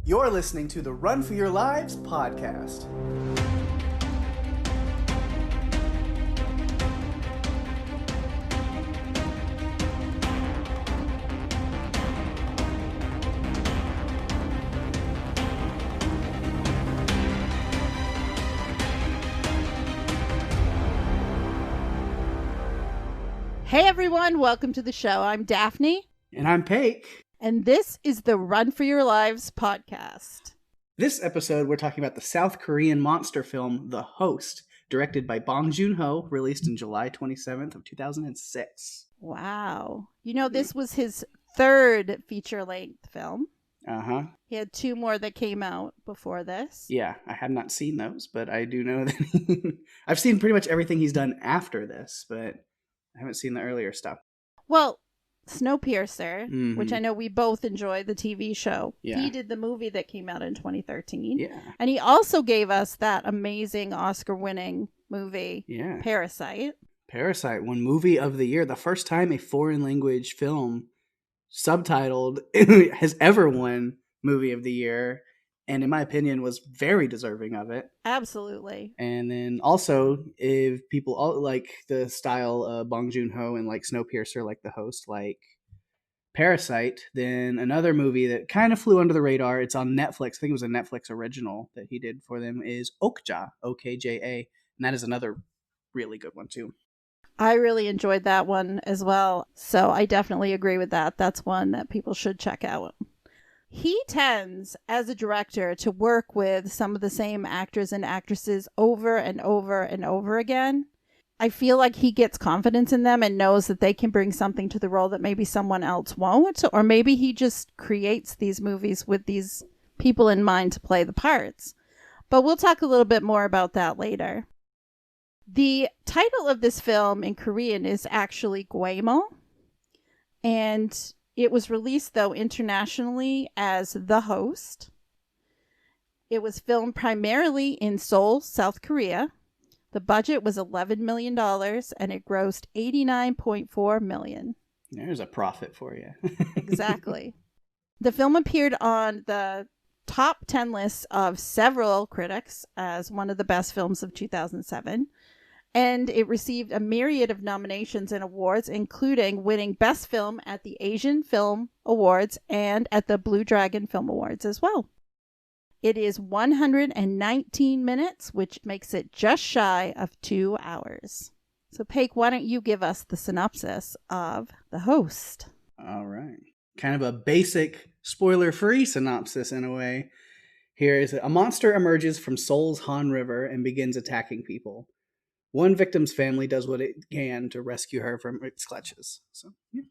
You're listening to the Run for Your Lives podcast. Hey everyone, welcome to the show. I'm Daphne. And I'm Pake. And this is the Run for Your Lives podcast. This episode, we're talking about the South Korean monster film, The Host, directed by Bong Joon-ho, released in July 27th of 2006. Wow. You know, this was his third feature-length film. Uh-huh. He had two more that came out before this. Yeah, I have not seen those, but I do know that I've seen pretty much everything he's done after this, but I haven't seen the earlier stuff. Well, Snowpiercer, which I know we both enjoy, the TV show. Yeah. He did the movie that came out in 2013. Yeah. And he also gave us that amazing Oscar-winning movie, Yeah. Parasite. Parasite won Movie of the Year, the first time a foreign language film subtitled has ever won Movie of the Year, and in my opinion was very deserving of it. Absolutely. And then also, if people all like the style of Bong Joon-ho and like Snowpiercer, like The Host, like Parasite, then another movie that kind of flew under the radar, it's on Netflix, I think it was a Netflix original that he did for them, is Okja, O-K-J-A, and that is another really good one too. I really enjoyed that one as well, so I definitely agree with that. That's one that people should check out. He tends, as a director, to work with some of the same actors and actresses over and over and over again. I feel like he gets confidence in them and knows that they can bring something to the role that maybe someone else won't, or maybe he just creates these movies with these people in mind to play the parts. But we'll talk a little bit more about that later. The title of this film in Korean is actually Gwemo, and it was released, though, internationally as The Host. It was filmed primarily in Seoul, South Korea. The budget was $11 million, and it grossed $89.4 million. There's a profit for you. Exactly. The film appeared on the top 10 lists of several critics as one of the best films of 2007. And it received a myriad of nominations and awards, including winning Best Film at the Asian Film Awards and at the Blue Dragon Film Awards as well. It is 119 minutes, which makes it just shy of 2 hours. So, Pake, why don't you give us the synopsis of The Host? All right. Kind of a basic, spoiler-free synopsis in a way. Here is a monster emerges from Seoul's Han River and begins attacking people. One victim's family does what it can to rescue her from its clutches. So, yeah.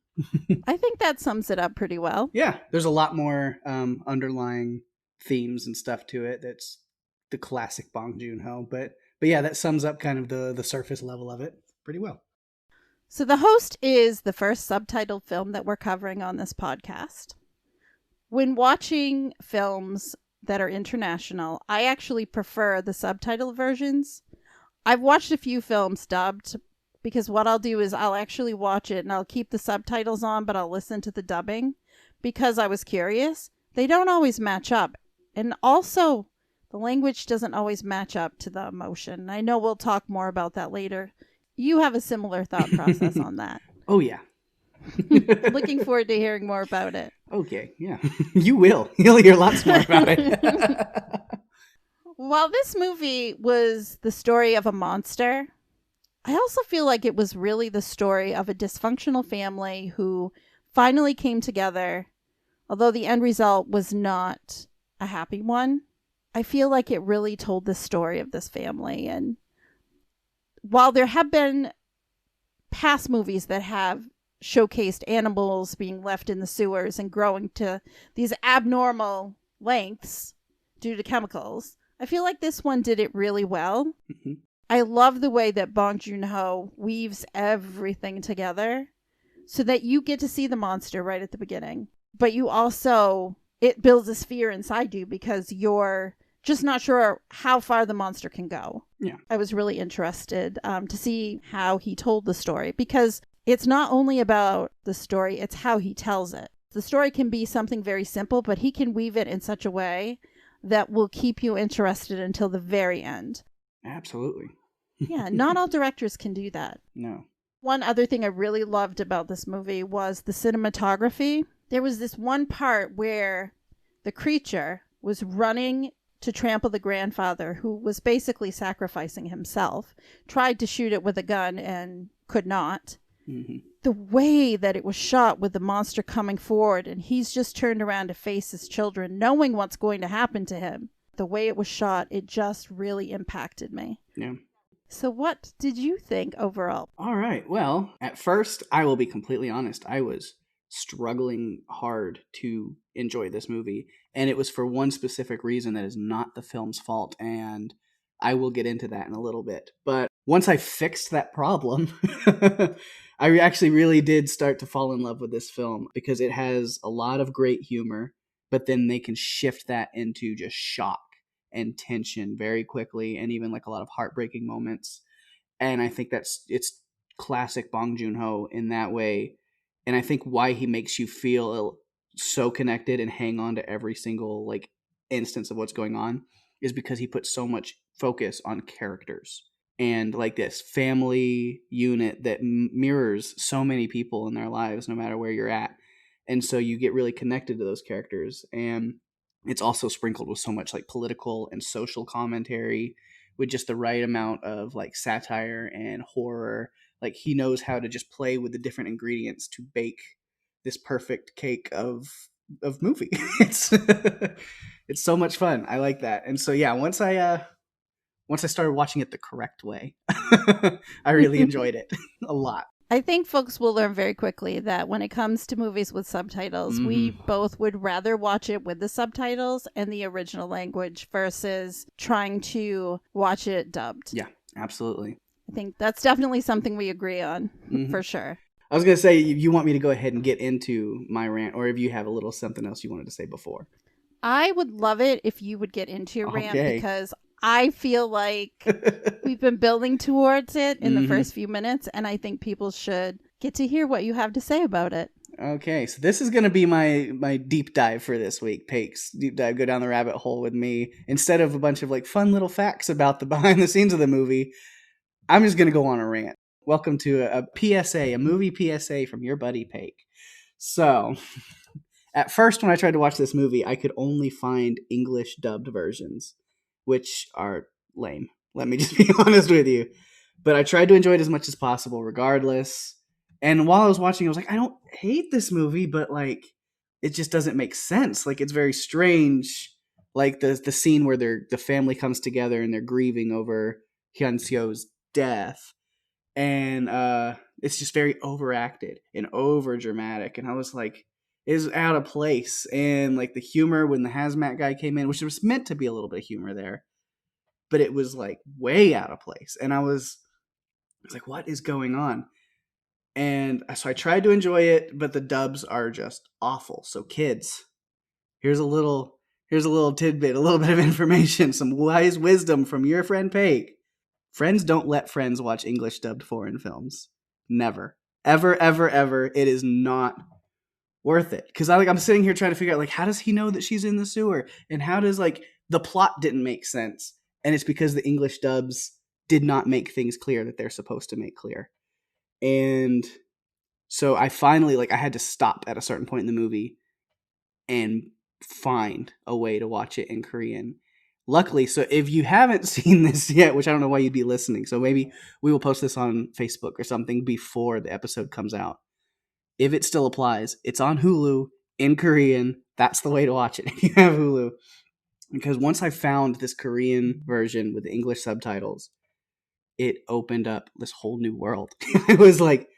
I think that sums it up pretty well. Yeah, there's a lot more underlying themes and stuff to it. That's the classic Bong Joon-ho. But yeah, that sums up kind of the surface level of it pretty well. So The Host is the first subtitled film that we're covering on this podcast. When watching films that are international, I actually prefer the subtitle versions. I've watched a few films dubbed because what I'll do is I'll actually watch it and I'll keep the subtitles on, but I'll listen to the dubbing because I was curious. They don't always match up. And also, the language doesn't always match up to the emotion. I know we'll talk more about that later. You have a similar thought process on that. Oh, yeah. Looking forward to hearing more about it. Okay, yeah. You will. You'll hear lots more about it. While this movie was the story of a monster, I also feel like it was really the story of a dysfunctional family who finally came together, although the end result was not a happy one. I feel like it really told the story of this family. And while there have been past movies that have showcased animals being left in the sewers and growing to these abnormal lengths due to chemicals, I feel like this one did it really well. Mm-hmm. I love the way that Bong Joon-ho weaves everything together so that you get to see the monster right at the beginning. But you also, it builds this fear inside you because you're just not sure how far the monster can go. Yeah. I was really interested to see how he told the story because it's not only about the story, it's how he tells it. The story can be something very simple, but he can weave it in such a way that will keep you interested until the very end. Absolutely. Yeah, not all directors can do that. No. One other thing I really loved about this movie was the cinematography. There was this one part where the creature was running to trample the grandfather, who was basically sacrificing himself, tried to shoot it with a gun and could not. Mm-hmm. The way that it was shot with the monster coming forward and he's just turned around to face his children, knowing what's going to happen to him, the way it was shot, it just really impacted me. Yeah. So what did you think overall? All right. Well, at first, I will be completely honest. I was struggling hard to enjoy this movie. And it was for one specific reason that is not the film's fault. And I will get into that in a little bit. But once I fixed that problem, I actually really did start to fall in love with this film because it has a lot of great humor, but then they can shift that into just shock and tension very quickly, and even like a lot of heartbreaking moments. And I think it's classic Bong Joon-ho in that way. And I think why he makes you feel so connected and hang on to every single like instance of what's going on is because he puts so much focus on characters and like this family unit that mirrors so many people in their lives no matter where you're at. And so you get really connected to those characters, and it's also sprinkled with so much like political and social commentary with just the right amount of like satire and horror. Like he knows how to just play with the different ingredients to bake this perfect cake of movie. It's it's so much fun. I like that. And so yeah, once I started watching it the correct way, I really enjoyed it a lot. I think folks will learn very quickly that when it comes to movies with subtitles, we both would rather watch it with the subtitles and the original language versus trying to watch it dubbed. Yeah, absolutely. I think that's definitely something we agree on, for sure. I was going to say, you want me to go ahead and get into my rant, or if you have a little something else you wanted to say before. I would love it if you would get into your rant Okay. because I feel like we've been building towards it in the first few minutes, and I think people should get to hear what you have to say about it. Okay, so this is going to be my deep dive for this week. Pake's deep dive, go down the rabbit hole with me. Instead of a bunch of like fun little facts about the behind the scenes of the movie, I'm just going to go on a rant. Welcome to a PSA, a movie PSA from your buddy Pake. So, at first when I tried to watch this movie, I could only find English dubbed versions, which are lame. Let me just be honest with you. But I tried to enjoy it as much as possible regardless. And while I was watching, I was like, I don't hate this movie, but like it just doesn't make sense. Like it's very strange. Like the scene where the family comes together and they're grieving over Hyun Seo's death. And it's just very overacted and over dramatic. And I was like, is out of place. And like the humor when the hazmat guy came in, which was meant to be a little bit of humor there, but it was like way out of place. And I was like, what is going on? And so I tried to enjoy it, but the dubs are just awful. So kids, here's a little tidbit, a little bit of information, some wise wisdom from your friend Pake. Friends don't let friends watch English dubbed foreign films. Never. Ever, ever, ever. It is not worth it. Because I'm sitting here trying to figure out, like, how does he know that she's in the sewer? And how does, like, the plot didn't make sense? And it's because the English dubs did not make things clear that they're supposed to make clear. And so I finally, like, I had to stop at a certain point in the movie and find a way to watch it in Korean. Luckily, so if you haven't seen this yet, which I don't know why you'd be listening, so maybe we will post this on Facebook or something before the episode comes out. If it still applies, it's on Hulu in Korean. That's the way to watch it if you have Hulu. Because once I found this Korean version with the English subtitles, it opened up this whole new world. It was like,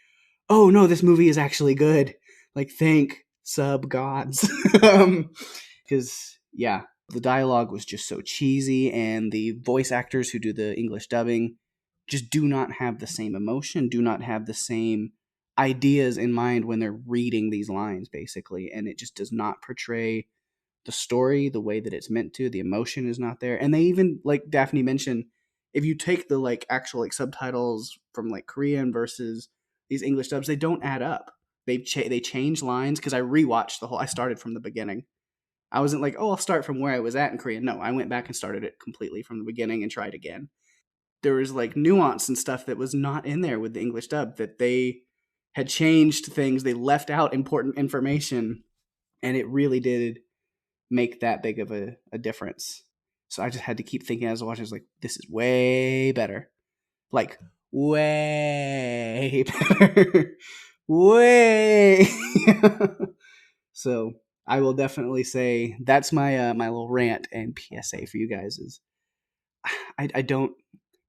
oh no, this movie is actually good. Like, thank sub gods. Because, yeah, the dialogue was just so cheesy, and the voice actors who do the English dubbing just do not have the same emotion, do not have the same ideas in mind when they're reading these lines, basically. And it just does not portray the story the way that it's meant to. The emotion is not there. And they even, like Daphne mentioned, if you take the like actual like subtitles from like Korean versus these English dubs, they don't add up. they change lines, because I rewatched I started from the beginning. I wasn't like, oh, I'll start from where I was at in Korean. No, I went back and started it completely from the beginning and tried again. There was like nuance and stuff that was not in there with the English dub, that they had changed things. They left out important information, and it really did make that big of a difference. So I just had to keep thinking as I was watching, I was like, this is way better. Like, way better. Way. So I will definitely say that's my my little rant and PSA for you guys is I don't,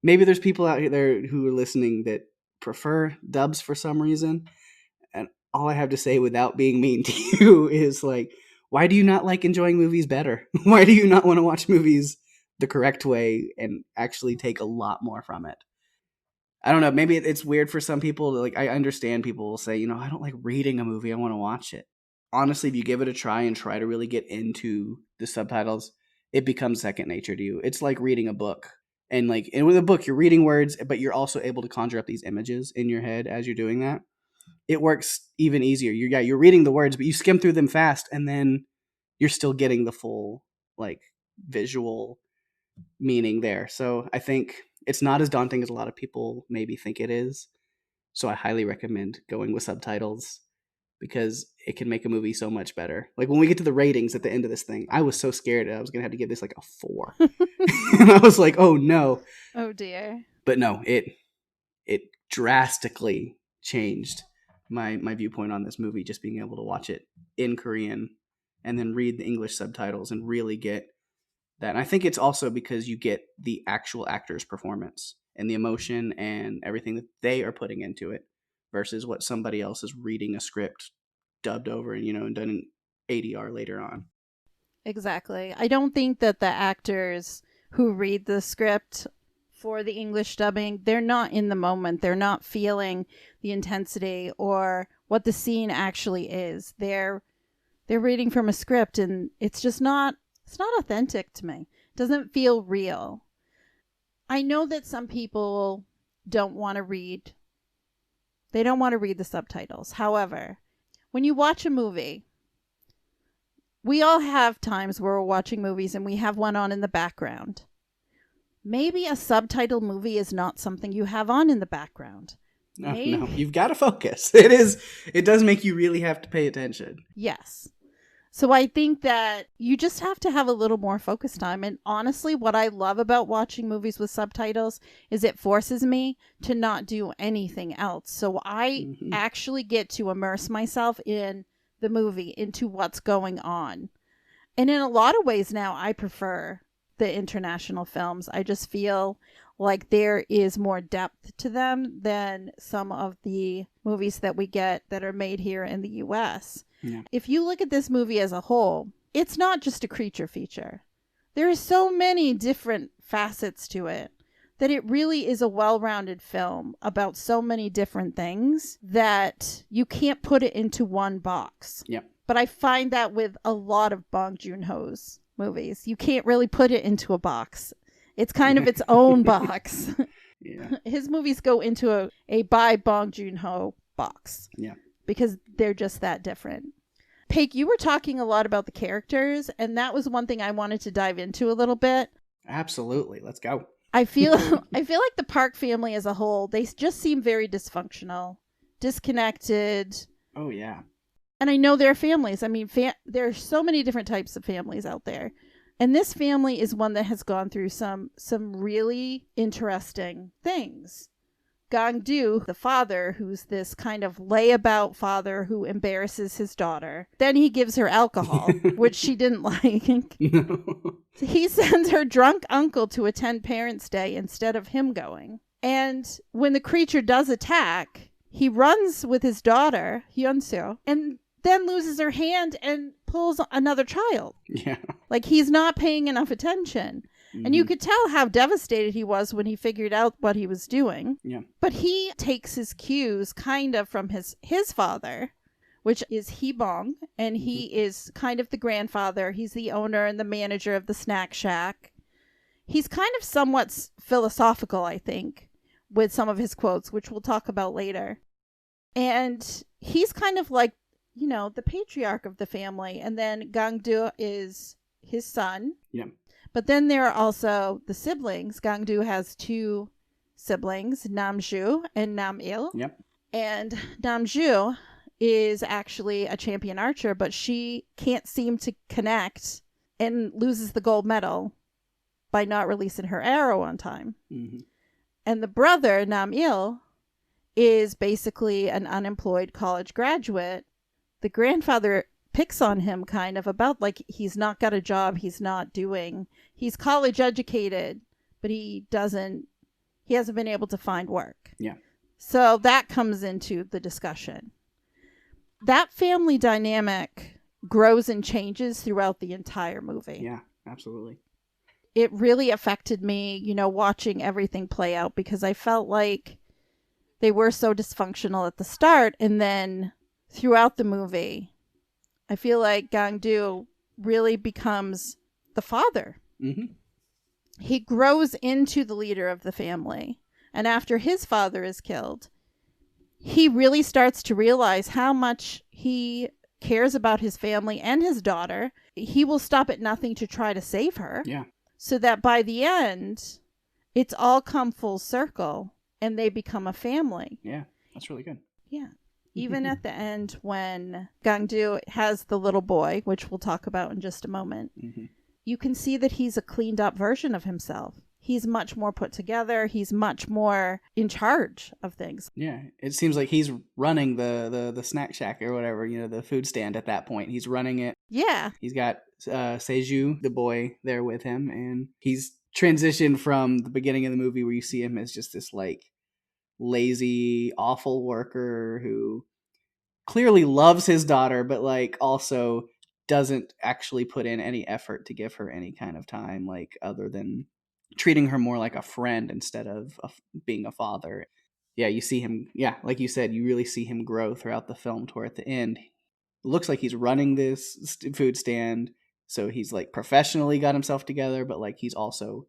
maybe there's people out there who are listening that prefer dubs for some reason, and all I have to say without being mean to you is like, why do you not like enjoying movies better? Why do you not want to watch movies the correct way and actually take a lot more from it? I don't know. Maybe it's weird for some people. Like, I understand people will say, you know, I don't like reading a movie. I want to watch it. Honestly, if you give it a try and try to really get into the subtitles, it becomes second nature to you. It's like reading a book. And with a book, you're reading words, but you're also able to conjure up these images in your head as you're doing that. It works even easier. You're reading the words, but you skim through them fast, and then you're still getting the full like visual meaning there. So I think it's not as daunting as a lot of people maybe think it is. So I highly recommend going with subtitles, because it can make a movie so much better. Like when we get to the ratings at the end of this thing, I was so scared I was going to have to give this like a 4. And I was like, oh no. Oh dear. But no, it drastically changed my viewpoint on this movie, just being able to watch it in Korean and then read the English subtitles and really get that. And I think it's also because you get the actual actor's performance and the emotion and everything that they are putting into it versus what somebody else is reading a script dubbed over and, and done in ADR later on. Exactly. I don't think that the actors who read the script for the English dubbing, they're not in the moment. They're not feeling the intensity or what the scene actually is. They're reading from a script, and it's just not authentic to me. It doesn't feel real. I know that some people don't want to read. They don't want to read the subtitles. However, when you watch a movie, we all have times where we're watching movies and we have one on in the background. Maybe a subtitled movie is not something you have on in the background. No, you've got to focus. It does make you really have to pay attention. Yes. So I think that you just have to have a little more focus time. And honestly, what I love about watching movies with subtitles is it forces me to not do anything else. So I actually get to immerse myself in the movie, into what's going on. And in a lot of ways now, I prefer the international films. I just feel like there is more depth to them than some of the movies that we get that are made here in the US. Yeah. If you look at this movie as a whole, it's not just a creature feature. There are so many different facets to it that it really is a well-rounded film about so many different things that you can't put it into one box. Yep. But I find that with a lot of Bong Joon-ho's movies, you can't really put it into a box. It's kind of its own box. Yeah. His movies go into a by Bong Joon-ho box. Yeah. Because they're just that different. Pake, you were talking a lot about the characters, and that was one thing I wanted to dive into a little bit. Absolutely. Let's go. I feel like the Park family as a whole, they just seem very dysfunctional, disconnected. Oh, yeah. And I know their families. I mean, there are so many different types of families out there. And this family is one that has gone through some really interesting things. Gang-do, the father, who's this kind of layabout father who embarrasses his daughter. Then he gives her alcohol, which she didn't like. No. He sends her drunk uncle to attend Parents' Day instead of him going. And when the creature does attack, he runs with his daughter, Hyun-seo, and then loses her hand and pulls another child. Yeah. Like, he's not paying enough attention. And you could tell how devastated he was when he figured out what he was doing. Yeah. But he takes his cues kind of from his father, which is Hee-bong, and he is kind of the grandfather. He's the owner and the manager of the snack shack. He's kind of somewhat philosophical, I think, with some of his quotes, which we'll talk about later. And he's kind of like, the patriarch of the family. And then Gangdu is his son. Yeah. But then there are also the siblings. Gangdu has two siblings, Namju and Namil. Yep. And Namju is actually a champion archer, but she can't seem to connect and loses the gold medal by not releasing her arrow on time. Mm-hmm. And the brother, Namil, is basically an unemployed college graduate. The grandfather picks on him kind of about like he's not got a job, he's college educated, but he hasn't been able to find work. Yeah. So that comes into the discussion. That family dynamic grows and changes throughout the entire movie. Yeah, absolutely. It really affected me, watching everything play out, because I felt like they were so dysfunctional at the start, and then throughout the movie, I feel like Gangdu really becomes the father. Mm-hmm. He grows into the leader of the family. And after his father is killed, he really starts to realize how much he cares about his family and his daughter. He will stop at nothing to try to save her. Yeah. So that by the end, it's all come full circle and they become a family. Yeah, that's really good. Yeah. Even at the end when Gangdu has the little boy, which we'll talk about in just a moment, mm-hmm. you can see that he's a cleaned up version of himself. He's much more put together. He's much more in charge of things. Yeah, it seems like he's running the snack shack or whatever, the food stand at that point. He's running it. Yeah. He's got Seju, the boy, there with him, and he's transitioned from the beginning of the movie where you see him as just this like lazy, awful worker who clearly loves his daughter, but like also doesn't actually put in any effort to give her any kind of time, like other than treating her more like a friend instead of being a father. Yeah, you see him, like you said, you really see him grow throughout the film toward the end. It looks like he's running this food stand, so he's like professionally got himself together, but like he's also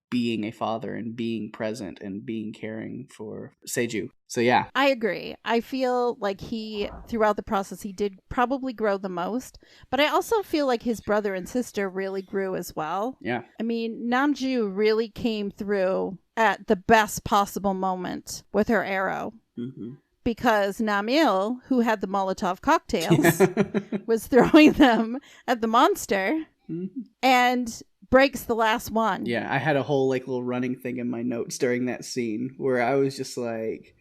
being a father and being present and being caring for Seju. So yeah. I agree. I feel like throughout the process, he did probably grow the most, but I also feel like his brother and sister really grew as well. Yeah. I mean, Namju really came through at the best possible moment with her arrow. Mm-hmm. Because Namil, who had the Molotov cocktails, was throwing them at the monster and breaks the last one. Yeah, I had a whole like little running thing in my notes during that scene where I was just like,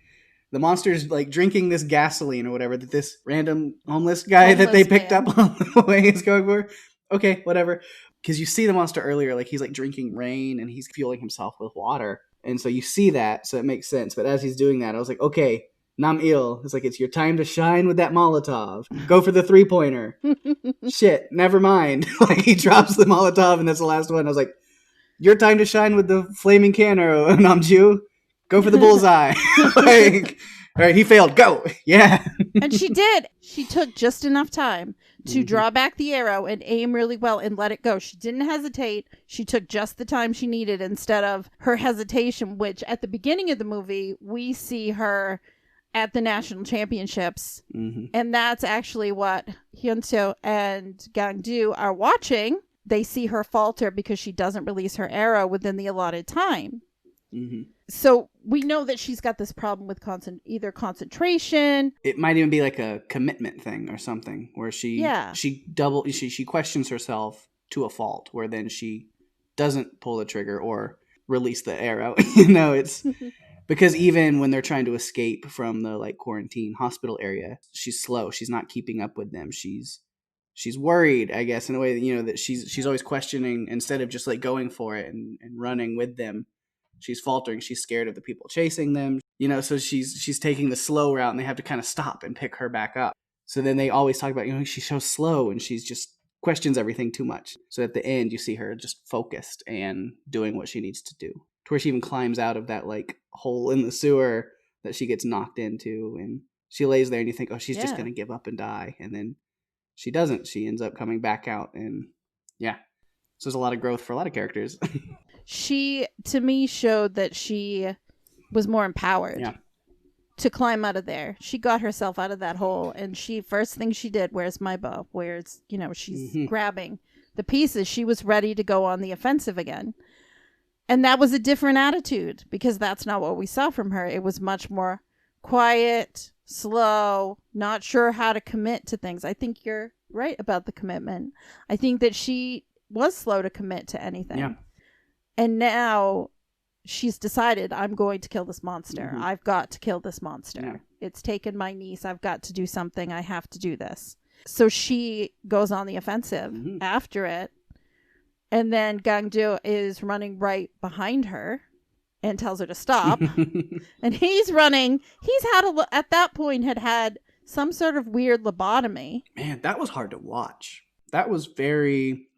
the monster's like drinking this gasoline or whatever that this random homeless guy that they picked up on the way is going for. Okay, whatever. Because you see the monster earlier, like he's like drinking rain and he's fueling himself with water. And so you see that, so it makes sense. But as he's doing that, I was like, okay, Nam-il, it's like, it's your time to shine with that Molotov. Go for the 3-pointer. Shit, never mind. Like, he drops the Molotov, and that's the last one. I was like, your time to shine with the flaming can arrow, Namju. Go for the bullseye. Like, all right, he failed. Go. Yeah. And she did. She took just enough time to draw back the arrow and aim really well and let it go. She didn't hesitate. She took just the time she needed instead of her hesitation, which at the beginning of the movie, we see her at the national championships. And that's actually what Hyunseo and Gangdu are watching. They see her falter because she doesn't release her arrow within the allotted time. So we know that she's got this problem with either concentration. It might even be like a commitment thing or something where she questions herself to a fault, where then she doesn't pull the trigger or release the arrow. It's because even when they're trying to escape from the like quarantine hospital area, she's slow. She's not keeping up with them. She's worried, I guess, in a way that, that she's always questioning instead of just like going for it and running with them. She's faltering. She's scared of the people chasing them, so she's taking the slow route and they have to kind of stop and pick her back up. So then they always talk about, she's so slow and she's just questions everything too much. So at the end, you see her just focused and doing what she needs to do, to where she even climbs out of that like hole in the sewer that she gets knocked into, and she lays there and you think, oh, she's just going to give up and die. And then she doesn't. She ends up coming back out, and yeah. So there's a lot of growth for a lot of characters. She, to me, showed that she was more empowered. Yeah. to climb out of there. She got herself out of that hole, and first thing she did, where's my bow? Where's, she's Mm-hmm. grabbing the pieces. She was ready to go on the offensive again. And that was a different attitude, because that's not what we saw from her. It was much more quiet, slow, not sure how to commit to things. I think you're right about the commitment. I think that she was slow to commit to anything. Yeah. And now she's decided, I'm going to kill this monster. Mm-hmm. I've got to kill this monster. Yeah. It's taken my niece. I've got to do something. I have to do this. So she goes on the offensive after it. And then Gangdu is running right behind her and tells her to stop. And he's running. He's at that point had some sort of weird lobotomy. Man, that was hard to watch. That was very,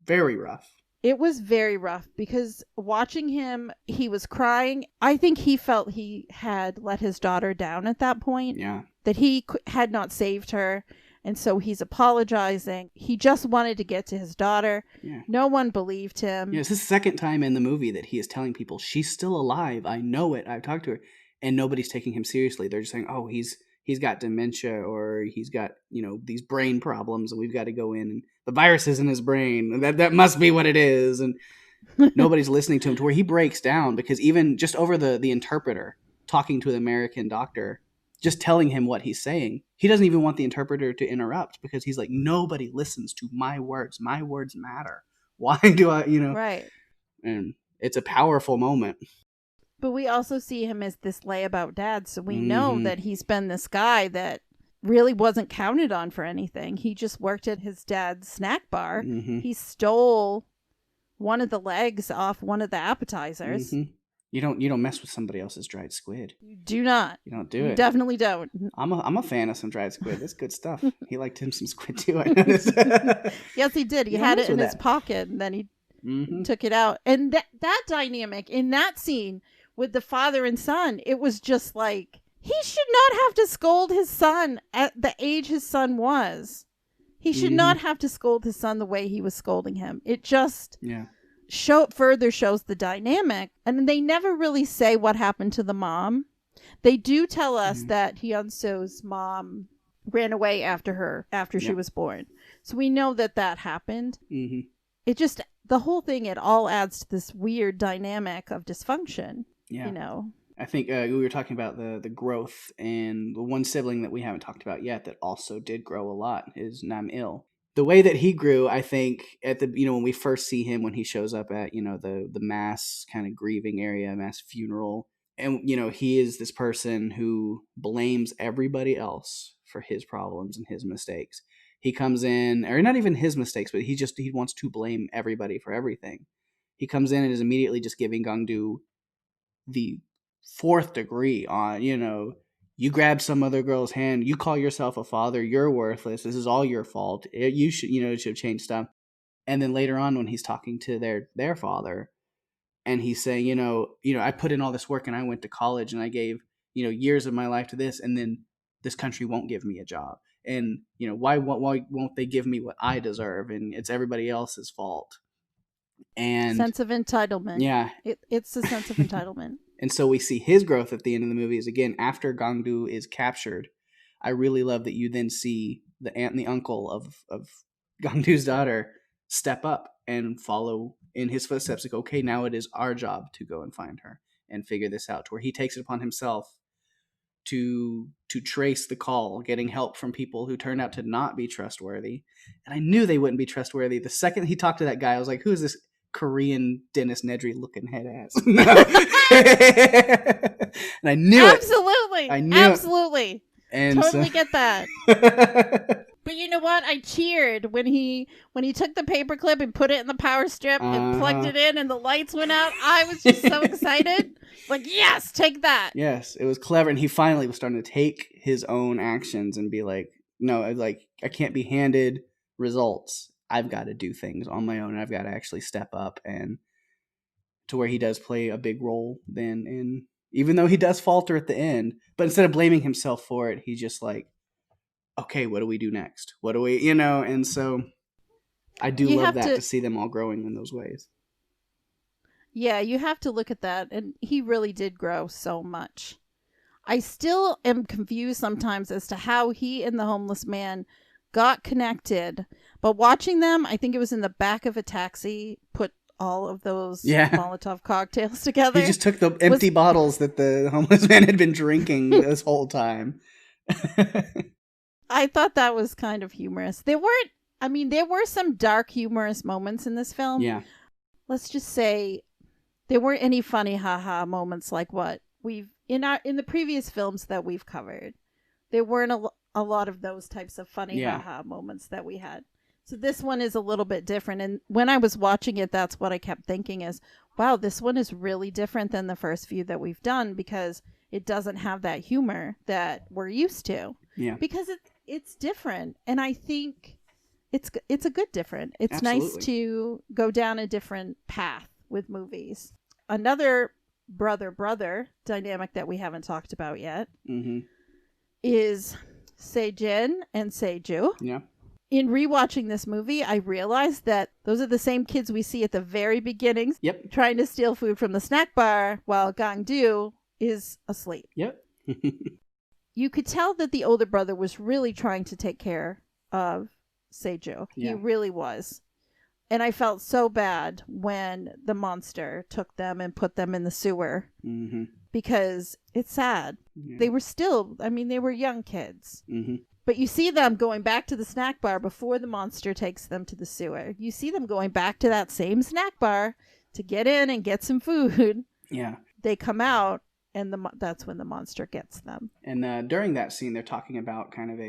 very rough. It was very rough, because watching him, he was crying. I think he felt he had let his daughter down at that point. Yeah. That he had not saved her. And so he's apologizing. He just wanted to get to his daughter. Yeah. No one believed him. Yeah, it's his second time in the movie that he is telling people, she's still alive. I know it. I've talked to her. And nobody's taking him seriously. They're just saying, oh, he's got dementia, or he's got, these brain problems, and we've got to go in, and the virus is in his brain. That must be what it is. And nobody's listening to him, to where he breaks down, because even just over the interpreter talking to an American doctor, just telling him what he's saying, he doesn't even want the interpreter to interrupt, because he's like, nobody listens to my words. My words matter. Why do I, Right. And it's a powerful moment. But we also see him as this layabout dad, so we know that he's been this guy that really wasn't counted on for anything. He just worked at his dad's snack bar. Mm-hmm. He stole one of the legs off one of the appetizers. Mm-hmm. You don't mess with somebody else's dried squid. You do not. You don't do it. You definitely don't. I'm a fan of some dried squid. That's good stuff. He liked him some squid too, I noticed. Yes, he did. He had it in his pocket, and then he took it out. And that dynamic in that scene with the father and son, it was just like, he should not have to scold his son at the age his son was. He should not have to scold his son the way he was scolding him. It just further shows the dynamic. And they never really say what happened to the mom. They do tell us that Hyun-so's mom ran away after she was born. So we know that happened. It just, the whole thing, it all adds to this weird dynamic of dysfunction. Yeah. I think we were talking about the growth, and the one sibling that we haven't talked about yet that also did grow a lot is Nam-il. The way that he grew, I think, at the when we first see him, when he shows up at the mass kind of grieving area, mass funeral, and he is this person who blames everybody else for his problems and his mistakes. He comes in, or not even his mistakes, but he wants to blame everybody for everything. He comes in and is immediately just giving Gangdu the fourth degree on, you grab some other girl's hand, you call yourself a father, you're worthless, this is all your fault, you should have changed stuff. And then later on, when he's talking to their father, and he's saying, I put in all this work, and I went to college, and I gave years of my life to this, and then this country won't give me a job, and why won't they give me what I deserve, and it's everybody else's fault. And sense of entitlement. Yeah. It's a sense of entitlement. And so we see his growth at the end of the movie is, again, after Gangdu is captured. I really love that you then see the aunt and the uncle of Gangdu's daughter step up and follow in his footsteps. Like, okay, now it is our job to go and find her and figure this out, to where he takes it upon himself to trace the call, getting help from people who turned out to not be trustworthy. And I knew they wouldn't be trustworthy. The second he talked to that guy, I was like, who is this Korean Dennis Nedry looking head ass? And I knew Absolutely. it. I knew Absolutely. It. And totally get that. But you know what? I cheered when he took the paperclip and put it in the power strip and plugged it in, and the lights went out. I was just so excited. Like, yes, take that. Yes, it was clever. And he finally was starting to take his own actions and be like, no, I can't be handed results. I've got to do things on my own, and I've got to actually step up, and to where he does play a big role then in, even though he does falter at the end, but instead of blaming himself for it, he's just like, okay, what do we do next? What do we, and so I do love that to see them all growing in those ways. Yeah, you have to look at that, and he really did grow so much. I still am confused sometimes as to how he and the homeless man got connected. But watching them, I think it was in the back of a taxi, put all of those Yeah. Molotov cocktails He together. just took the empty bottles that the homeless man had been drinking this whole time. I thought that was kind of humorous. There were some dark, humorous moments in this film. Yeah. Let's just say there weren't any funny haha moments like what we've in the previous films that we've covered. There weren't a lot of those types of funny haha moments that we had. So this one is a little bit different. And when I was watching it, that's what I kept thinking is, wow, this one is really different than the first few that we've done because it doesn't have that humor that we're used to. Yeah. Because it's different. And I think it's a good different. It's Absolutely. nice to go down a different path with movies. Another brother dynamic that we haven't talked about yet is Sejin and Seju. Yeah. In rewatching this movie, I realized that those are the same kids we see at the very beginning trying to steal food from the snack bar while Gangdu is asleep. Yep. You could tell that the older brother was really trying to take care of Seju. Yeah. He really was. And I felt so bad when the monster took them and put them in the sewer because it's sad. Yeah. They were young kids. But you see them going back to the snack bar before the monster takes them to the sewer. You see them going back to that same snack bar to get in and get some food. Yeah. They come out, and that's when the monster gets them. And during that scene, they're talking about kind of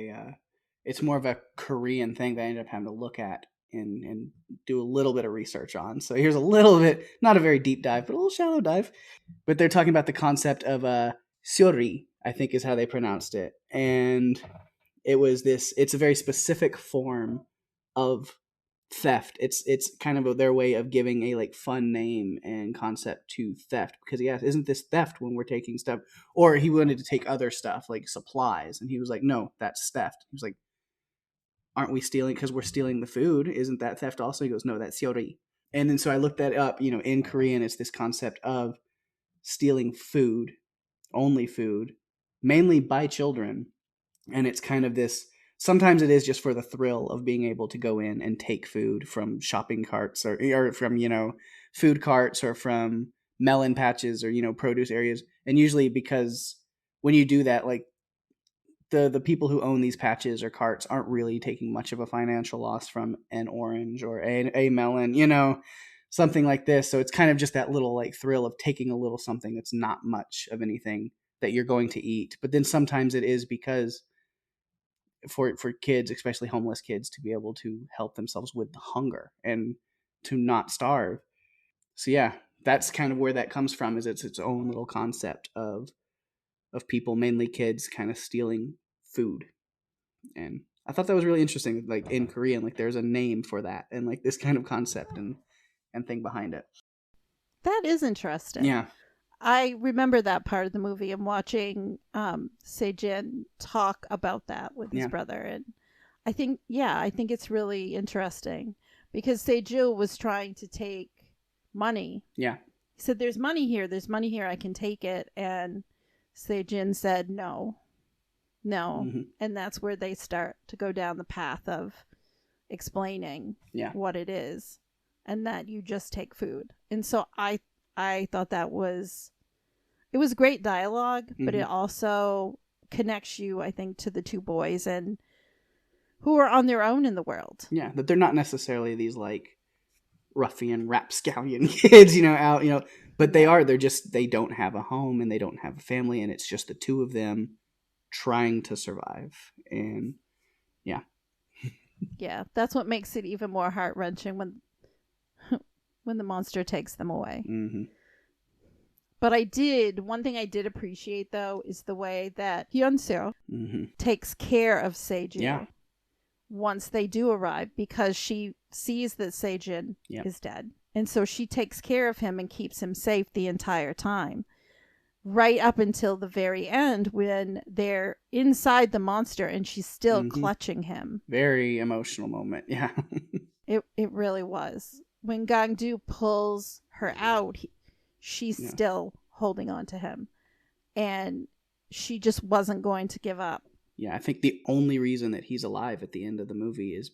it's more of a Korean thing that I ended up having to look at and do a little bit of research on. So here's a little bit, not a very deep dive, but a little shallow dive. But they're talking about the concept of seori, I think is how they pronounced it. And it's a very specific form of theft. It's kind of their way of giving a like fun name and concept to theft, because he asked, isn't this theft when we're taking stuff? Or he wanted to take other stuff like supplies, and he was like, no, that's theft. He was like, aren't we stealing because we're stealing the food? Isn't that theft also? He goes, no, that's seori. And then so I looked that up. In Korean, it's this concept of stealing food, only food, mainly by children. And it's kind of this, sometimes it is just for the thrill of being able to go in and take food from shopping carts or from, food carts or from melon patches or, produce areas. And usually because when you do that, like the people who own these patches or carts aren't really taking much of a financial loss from an orange or a melon, something like this. So it's kind of just that little like thrill of taking a little something that's not much of anything that you're going to eat. But then sometimes it is because for kids, especially homeless kids, to be able to help themselves with the hunger and to not starve. So yeah, that's kind of where that comes from, is it's its own little concept of people, mainly kids, kind of stealing food. And I thought that was really interesting. Like in Korean, like there's a name for that and like this kind of concept and thing behind it. That is interesting. Yeah. I remember that part of the movie and watching Sejin talk about that with his brother. And I think it's really interesting because Seju was trying to take money. Yeah. He said, there's money here, I can take it. And Sejin said, no. And that's where they start to go down the path of explaining what it is and that you just take food. And so I thought it was great dialogue, but it also connects you, I think, to the two boys and who are on their own in the world. Yeah, that they're not necessarily these like ruffian rapscallion kids, out, but they don't have a home and they don't have a family, and it's just the two of them trying to survive. And yeah. Yeah, that's what makes it even more heart-wrenching when the monster takes them away. But one thing I did appreciate, though, is the way that Hyun-seo takes care of Seju once they do arrive, because she sees that Sejin is dead. And so she takes care of him and keeps him safe the entire time, right up until the very end when they're inside the monster and she's still clutching him. Very emotional moment, yeah. It really was. When Gangdu pulls her out, she's still holding on to him. And she just wasn't going to give up. Yeah, I think the only reason that he's alive at the end of the movie is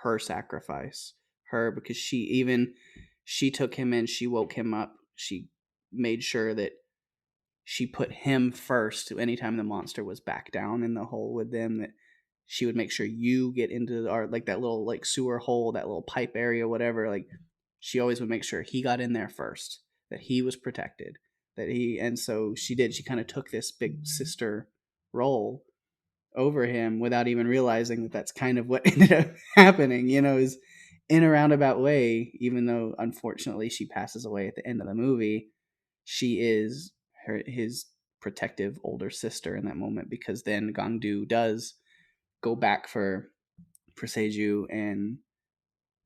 her sacrifice. Her, because she took him in, she woke him up, she made sure that she put him first. Anytime the monster was back down in the hole with them, that she would make sure you get into our, like, that little, like, sewer hole, that little pipe area, whatever. Like, she always would make sure he got in there first, that he was protected, and so she did. She kind of took this big sister role over him without even realizing that that's kind of what ended up happening, is in a roundabout way. Even though unfortunately she passes away at the end of the movie, she is his protective older sister in that moment, because then Gangdu does go back for Seju and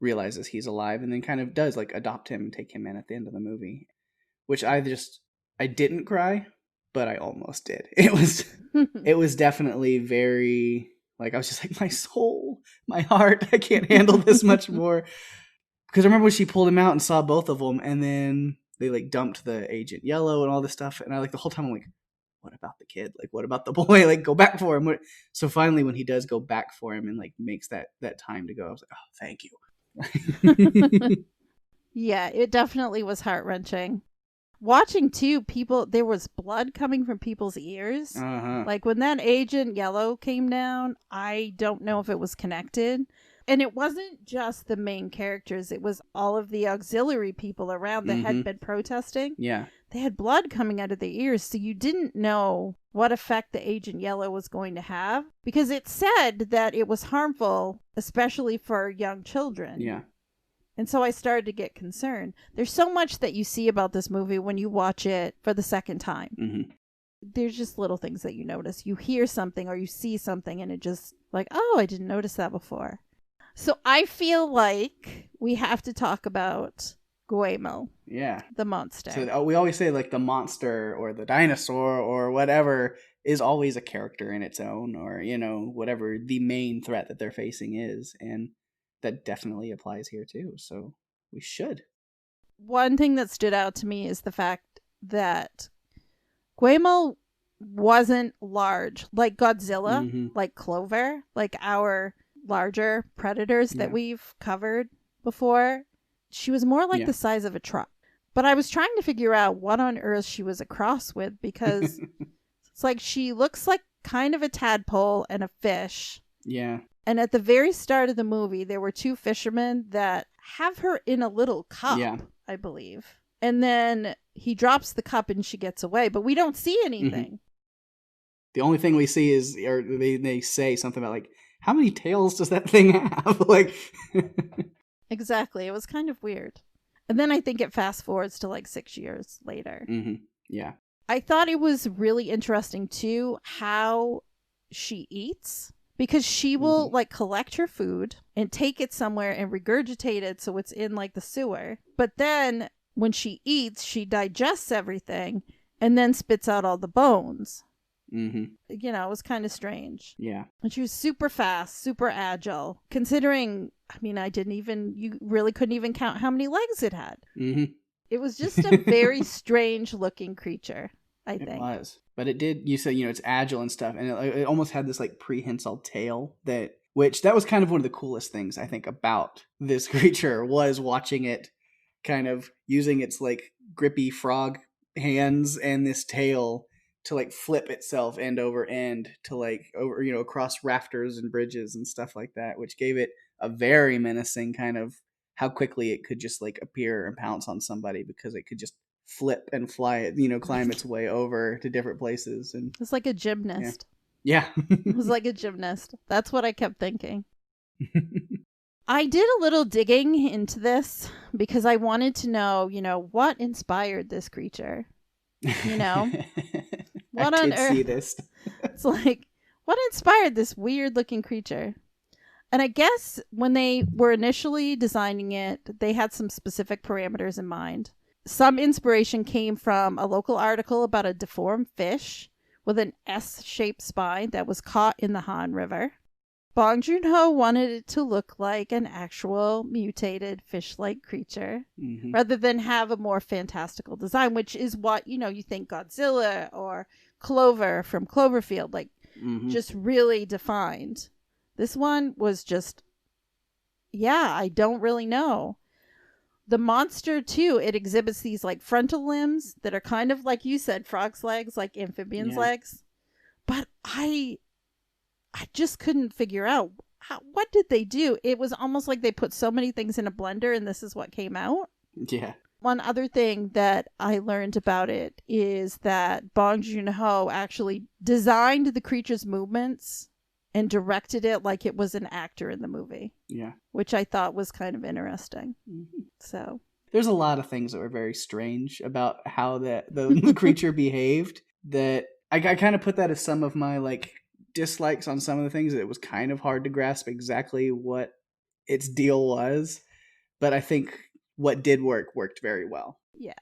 realizes he's alive, and then kind of does, like, adopt him and take him in at the end of the movie, which I didn't cry, but I almost did. It was definitely very, like, I was just like, my soul, my heart, I can't handle this much more. Because I remember when she pulled him out and saw both of them, and then they, like, dumped the Agent Yellow and all this stuff, and I, like, the whole time I'm like, what about the kid? Like, what about the boy? Like, go back for him. So finally, when he does go back for him and, like, makes that time to go, I was like, oh, thank you. Yeah, it definitely was heart-wrenching. Watching too, there was blood coming from people's ears. Uh-huh. Like when that Agent Yellow came down, I don't know if it was connected. And it wasn't just the main characters, it was all of the auxiliary people around that had been protesting. Yeah. They had blood coming out of their ears, so you didn't know what effect the Agent Yellow was going to have, because it said that it was harmful, especially for young children. Yeah. And so I started to get concerned. There's so much that you see about this movie when you watch it for the second time. Mm-hmm. There's just little things that you notice. You hear something or you see something and it just like, oh, I didn't notice that before. So I feel like we have to talk about Guemo. Yeah. The monster. So we always say, like, the monster or the dinosaur or whatever is always a character in its own, or, whatever the main threat that they're facing is. And that definitely applies here too. So we should. One thing that stood out to me is the fact that Guemo wasn't large like Godzilla, like Clover, like our larger predators that we've covered before. She was more like the size of a truck. But I was trying to figure out what on earth she was a cross with, because it's like she looks like kind of a tadpole and a fish. Yeah. And at the very start of the movie, there were two fishermen that have her in a little cup, I believe. And then he drops the cup and she gets away, but we don't see anything. The only thing we see is, or they say something about, like, how many tails does that thing have? Like, exactly. It was kind of weird. And then I think it fast forwards to like 6 years later. Yeah. I thought it was really interesting too how she eats. Because she will like collect her food and take it somewhere and regurgitate it so it's in like the sewer. But then when she eats, she digests everything and then spits out all the bones. It was kind of strange. Yeah. And she was super fast, super agile. Considering, I mean, you really couldn't even count how many legs it had. It was just a very strange looking creature, I think. It was. But it did, you said, it's agile and stuff, and it almost had this, like, prehensile tail, that was kind of one of the coolest things, I think, about this creature, was watching it kind of using its, like, grippy frog hands and this tail to, like, flip itself end over end to, like, over, across rafters and bridges and stuff like that, which gave it a very menacing kind of how quickly it could just, like, appear and pounce on somebody, because it could just flip and fly it, climb its way over to different places. And it's like a gymnast. Yeah. It was like a gymnast. That's what I kept thinking. I did a little digging into this because I wanted to know, what inspired this creature? What on earth? See this. It's like, what inspired this weird looking creature? And I guess when they were initially designing it, they had some specific parameters in mind. Some inspiration came from a local article about a deformed fish with an S-shaped spine that was caught in the Han River. Bong Joon-ho wanted it to look like an actual mutated fish-like creature rather than have a more fantastical design, which is what, you think Godzilla or Clover from Cloverfield, like Mm-hmm. just really defined. This one was just, yeah, I don't really know. The monster too, it exhibits these like frontal limbs that are kind of like you said, frog's legs, like amphibian's Yeah. legs. But I just couldn't figure out what did they do. It was almost like they put so many things in a blender and this is what came out. Yeah. One other thing that I learned about it is that Bong Joon-ho actually designed the creature's movements and directed it like it was an actor in the movie. Yeah. Which I thought was kind of interesting. Mm-hmm. So there's a lot of things that were very strange about how the creature behaved. That I kind of put that as some of my like dislikes on some of the things. That it was kind of hard to grasp exactly what its deal was, but I think what did worked very well. Yeah.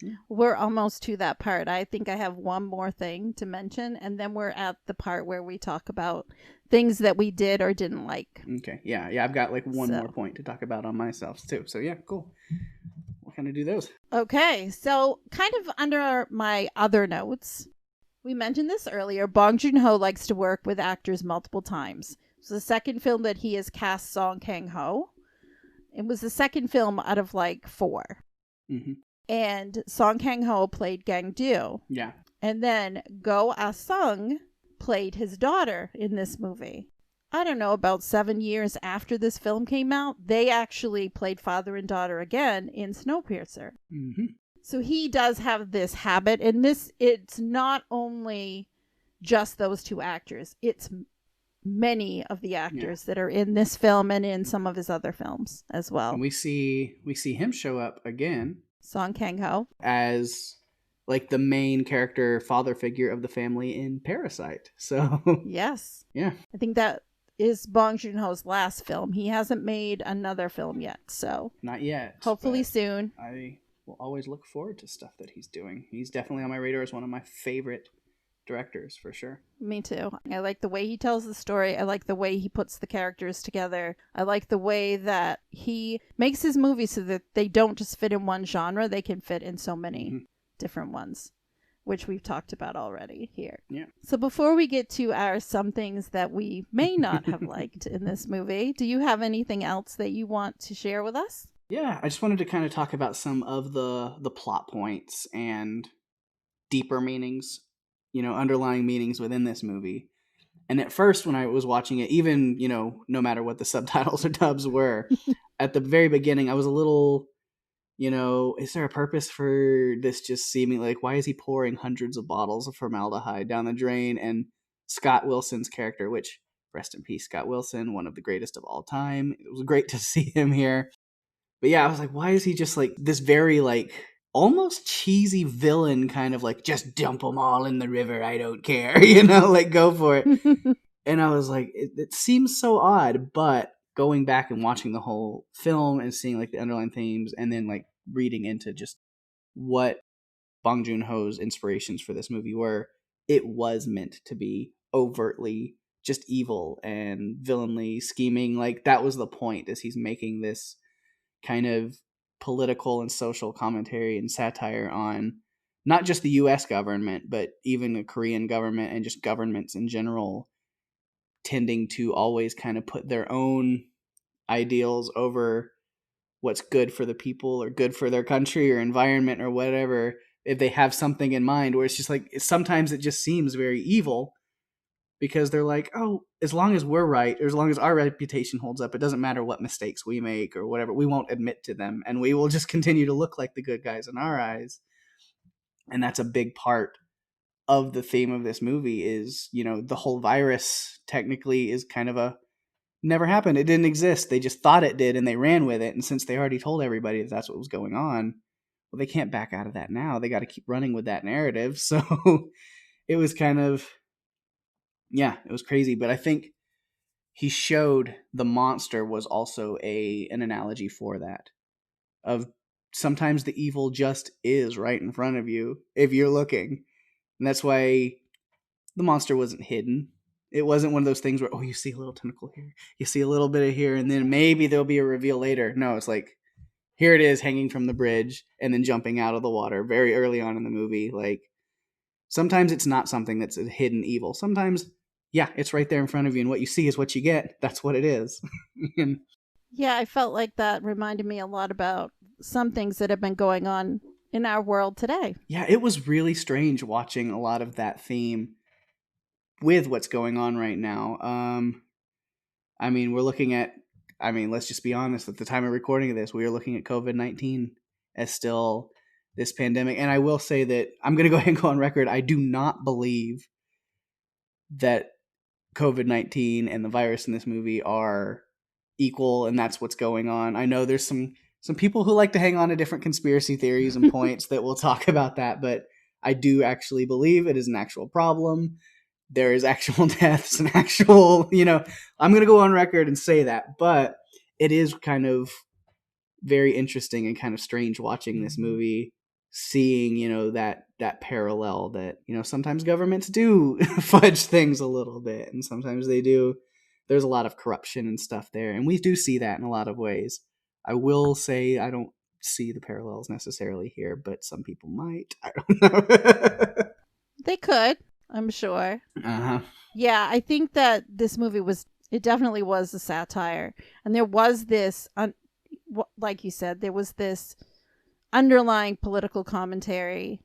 Yeah. We're almost to that part. I think I have one more thing to mention, and then we're at the part where we talk about things that we did or didn't like. Okay. Yeah. I've got like one more point to talk about on myself too. So yeah, cool. We'll kind of do those. Okay. So kind of under my other notes, we mentioned this earlier. Bong Joon-ho likes to work with actors multiple times. It's the second film that he has cast Song Kang-ho. It was the second film out of like 4. Mm-hmm. And Song Kang-ho played Gang-do. Yeah. And then Go Ah-sung played his daughter in this movie. I don't know, about 7 years after this film came out, they actually played father and daughter again in Snowpiercer. Mm-hmm. So he does have this habit, and it's not only just those 2 actors. It's many of the actors that are in this film and in some of his other films as well. And we see him show up again, Song Kang-ho, as like the main character father figure of the family in Parasite. So yes. Yeah. I think that is Bong Joon-ho's last film. He hasn't made another film yet, so not yet. Hopefully soon. I will always look forward to stuff that he's doing. He's definitely on my radar as one of my favorite directors for sure. Me too. I like the way he tells the story. I like the way he puts the characters together. I like the way that he makes his movies so that they don't just fit in one genre, they can fit in so many different ones, which we've talked about already here. Yeah. So before we get to our some things that we may not have liked in this movie, do you have anything else that you want to share with us? Yeah, I just wanted to kind of talk about some of the plot points and deeper meanings, underlying meanings within this movie. And at first, when I was watching it, even, no matter what the subtitles or dubs were, at the very beginning, I was a little, is there a purpose for this just seeming like, why is he pouring hundreds of bottles of formaldehyde down the drain? And Scott Wilson's character, which, rest in peace, Scott Wilson, one of the greatest of all time. It was great to see him here. But yeah, I was like, why is he just like this very like almost cheesy villain kind of like, just dump them all in the river, I don't care, like go for it. And I was like, it seems so odd, but going back and watching the whole film and seeing like the underlying themes and then like reading into just what Bong Joon-ho's inspirations for this movie were, it was meant to be overtly just evil and villainly scheming. Like that was the point, is he's making this kind of political and social commentary and satire on not just the US government, but even the Korean government and just governments in general tending to always kind of put their own ideals over what's good for the people or good for their country or environment or whatever, if they have something in mind, where it's just like sometimes it just seems very evil because they're like, oh, as long as we're right, or as long as our reputation holds up, it doesn't matter what mistakes we make or whatever, we won't admit to them and we will just continue to look like the good guys in our eyes. And that's a big part of the theme of this movie is, the whole virus technically is kind of a never happened. It didn't exist. They just thought it did and they ran with it. And since they already told everybody that that's what was going on, well, they can't back out of that now. They got to keep running with that narrative. So it was kind of, yeah, it was crazy. But I think he showed the monster was also an analogy for that, of sometimes the evil just is right in front of you if you're looking. And that's why the monster wasn't hidden. It wasn't one of those things where, oh, you see a little tentacle here, you see a little bit of here, and then maybe there'll be a reveal later. No, it's like, here it is hanging from the bridge and then jumping out of the water very early on in the movie. Like, Sometimes it's not something that's a hidden evil. Sometimes, yeah, it's right there in front of you, and what you see is what you get. That's what it is. And Yeah, I felt like that reminded me a lot about some things that have been going on in our world today. yeah, it was really strange watching a lot of that theme with what's going on right now. I mean, we're looking at, I mean, let's just be honest, at the time of recording of this, we are looking at COVID-19 as still this pandemic. And I will say that I'm going to go ahead and go on record. I do not believe that COVID-19 and the virus in this movie are equal, and that's what's going on. I know there's some people who like to hang on to different conspiracy theories and points that we'll talk about that, but I do actually believe it is an actual problem. There is actual deaths and actual, I'm going to go on record and say that, but it is kind of very interesting and kind of strange watching this movie, seeing, that parallel that, sometimes governments do fudge things a little bit, and sometimes they do. There's a lot of corruption and stuff there, and we do see that in a lot of ways. I will say I don't see the parallels necessarily here, but some people might. I don't know. They could, I'm sure. Uh-huh. Yeah, I think that this movie it definitely was a satire. And there was this, like you said, there was this underlying political commentary.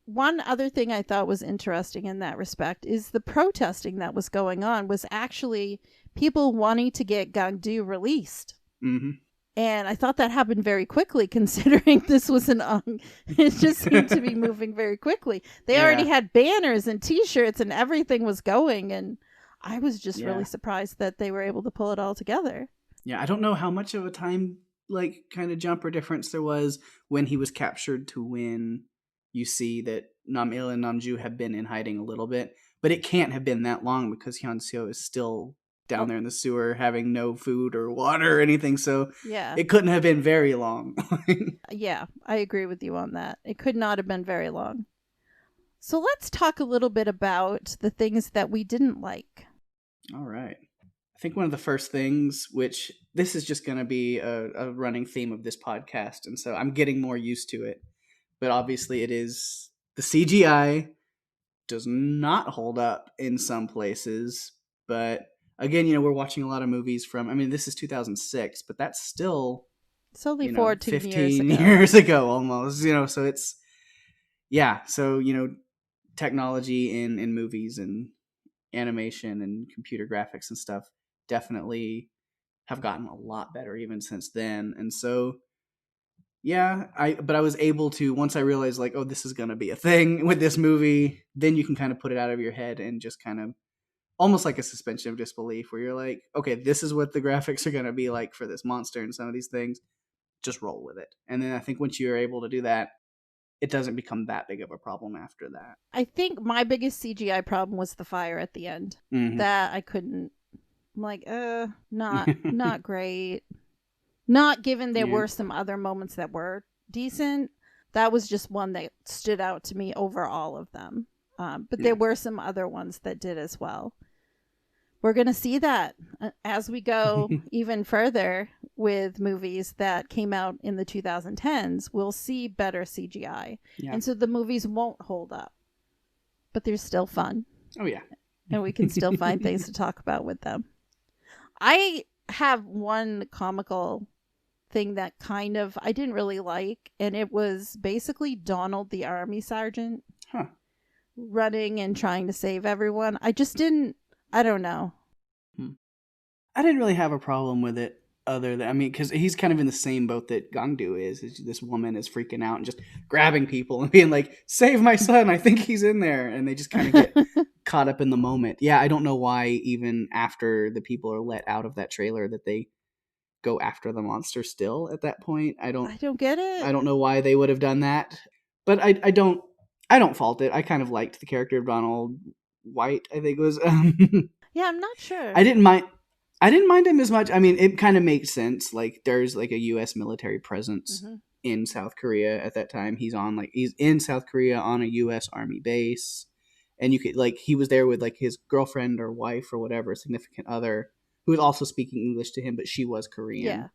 One other thing I thought was interesting in that respect is the protesting that was going on was actually people wanting to get Gangdu released. Mm-hmm. And I thought that happened very quickly, considering this was it just seemed to be moving very quickly. They already had banners and T-shirts and everything was going. And I was just really surprised that they were able to pull it all together. Yeah, I don't know how much of a time, kind of jump or difference there was when he was captured to when you see that Nam-il and Namju have been in hiding a little bit. But it can't have been that long because Hyunseo is still down there in the sewer having no food or water or anything, so it couldn't have been very long. Yeah, I agree with you on that. It could not have been very long. So let's talk a little bit about the things that we didn't like. All right. I think one of the first things, which this is just going to be a running theme of this podcast, and so I'm getting more used to it, but obviously it is the CGI does not hold up in some places, but again, we're watching a lot of movies from, this is 2006, but that's still, it's only 14 years ago almost, so it's, so, technology in movies and animation and computer graphics and stuff definitely have gotten a lot better even since then. And so, but I was able to, once I realized oh, this is going to be a thing with this movie, then you can kind of put it out of your head and just kind of almost like a suspension of disbelief where you're like, okay, this is what the graphics are going to be like for this monster and some of these things. Just roll with it. And then I think once you're able to do that, it doesn't become that big of a problem after that. I think my biggest CGI problem was the fire at the end. Mm-hmm. That I couldn't, I'm like, not great. Not given there were some other moments that were decent. That was just one that stood out to me over all of them. But there were some other ones that did as well. We're going to see that as we go even further with movies that came out in the 2010s. We'll see better CGI. Yeah. And so the movies won't hold up. But they're still fun. Oh, yeah. And we can still find things to talk about with them. I have one comical thing that I didn't really like. And it was basically Donald the army sergeant running and trying to save everyone. I don't know. I didn't really have a problem with it other than, because he's kind of in the same boat that Gangdu is. This woman is freaking out and just grabbing people and being like, save my son, I think he's in there. And they just kind of get caught up in the moment. Yeah, I don't know why even after the people are let out of that trailer that they go after the monster still at that point. I don't get it. I don't know why they would have done that. But I don't fault it. I kind of liked the character of Donald White, I think it was. Yeah, I'm not sure. I didn't mind him as much. It kind of makes sense. There's a U.S. military presence in South Korea at that time. He's in South Korea on a U.S. Army base, and you could he was there with his girlfriend or wife or whatever, significant other, who was also speaking English to him, but she was Korean. Yeah,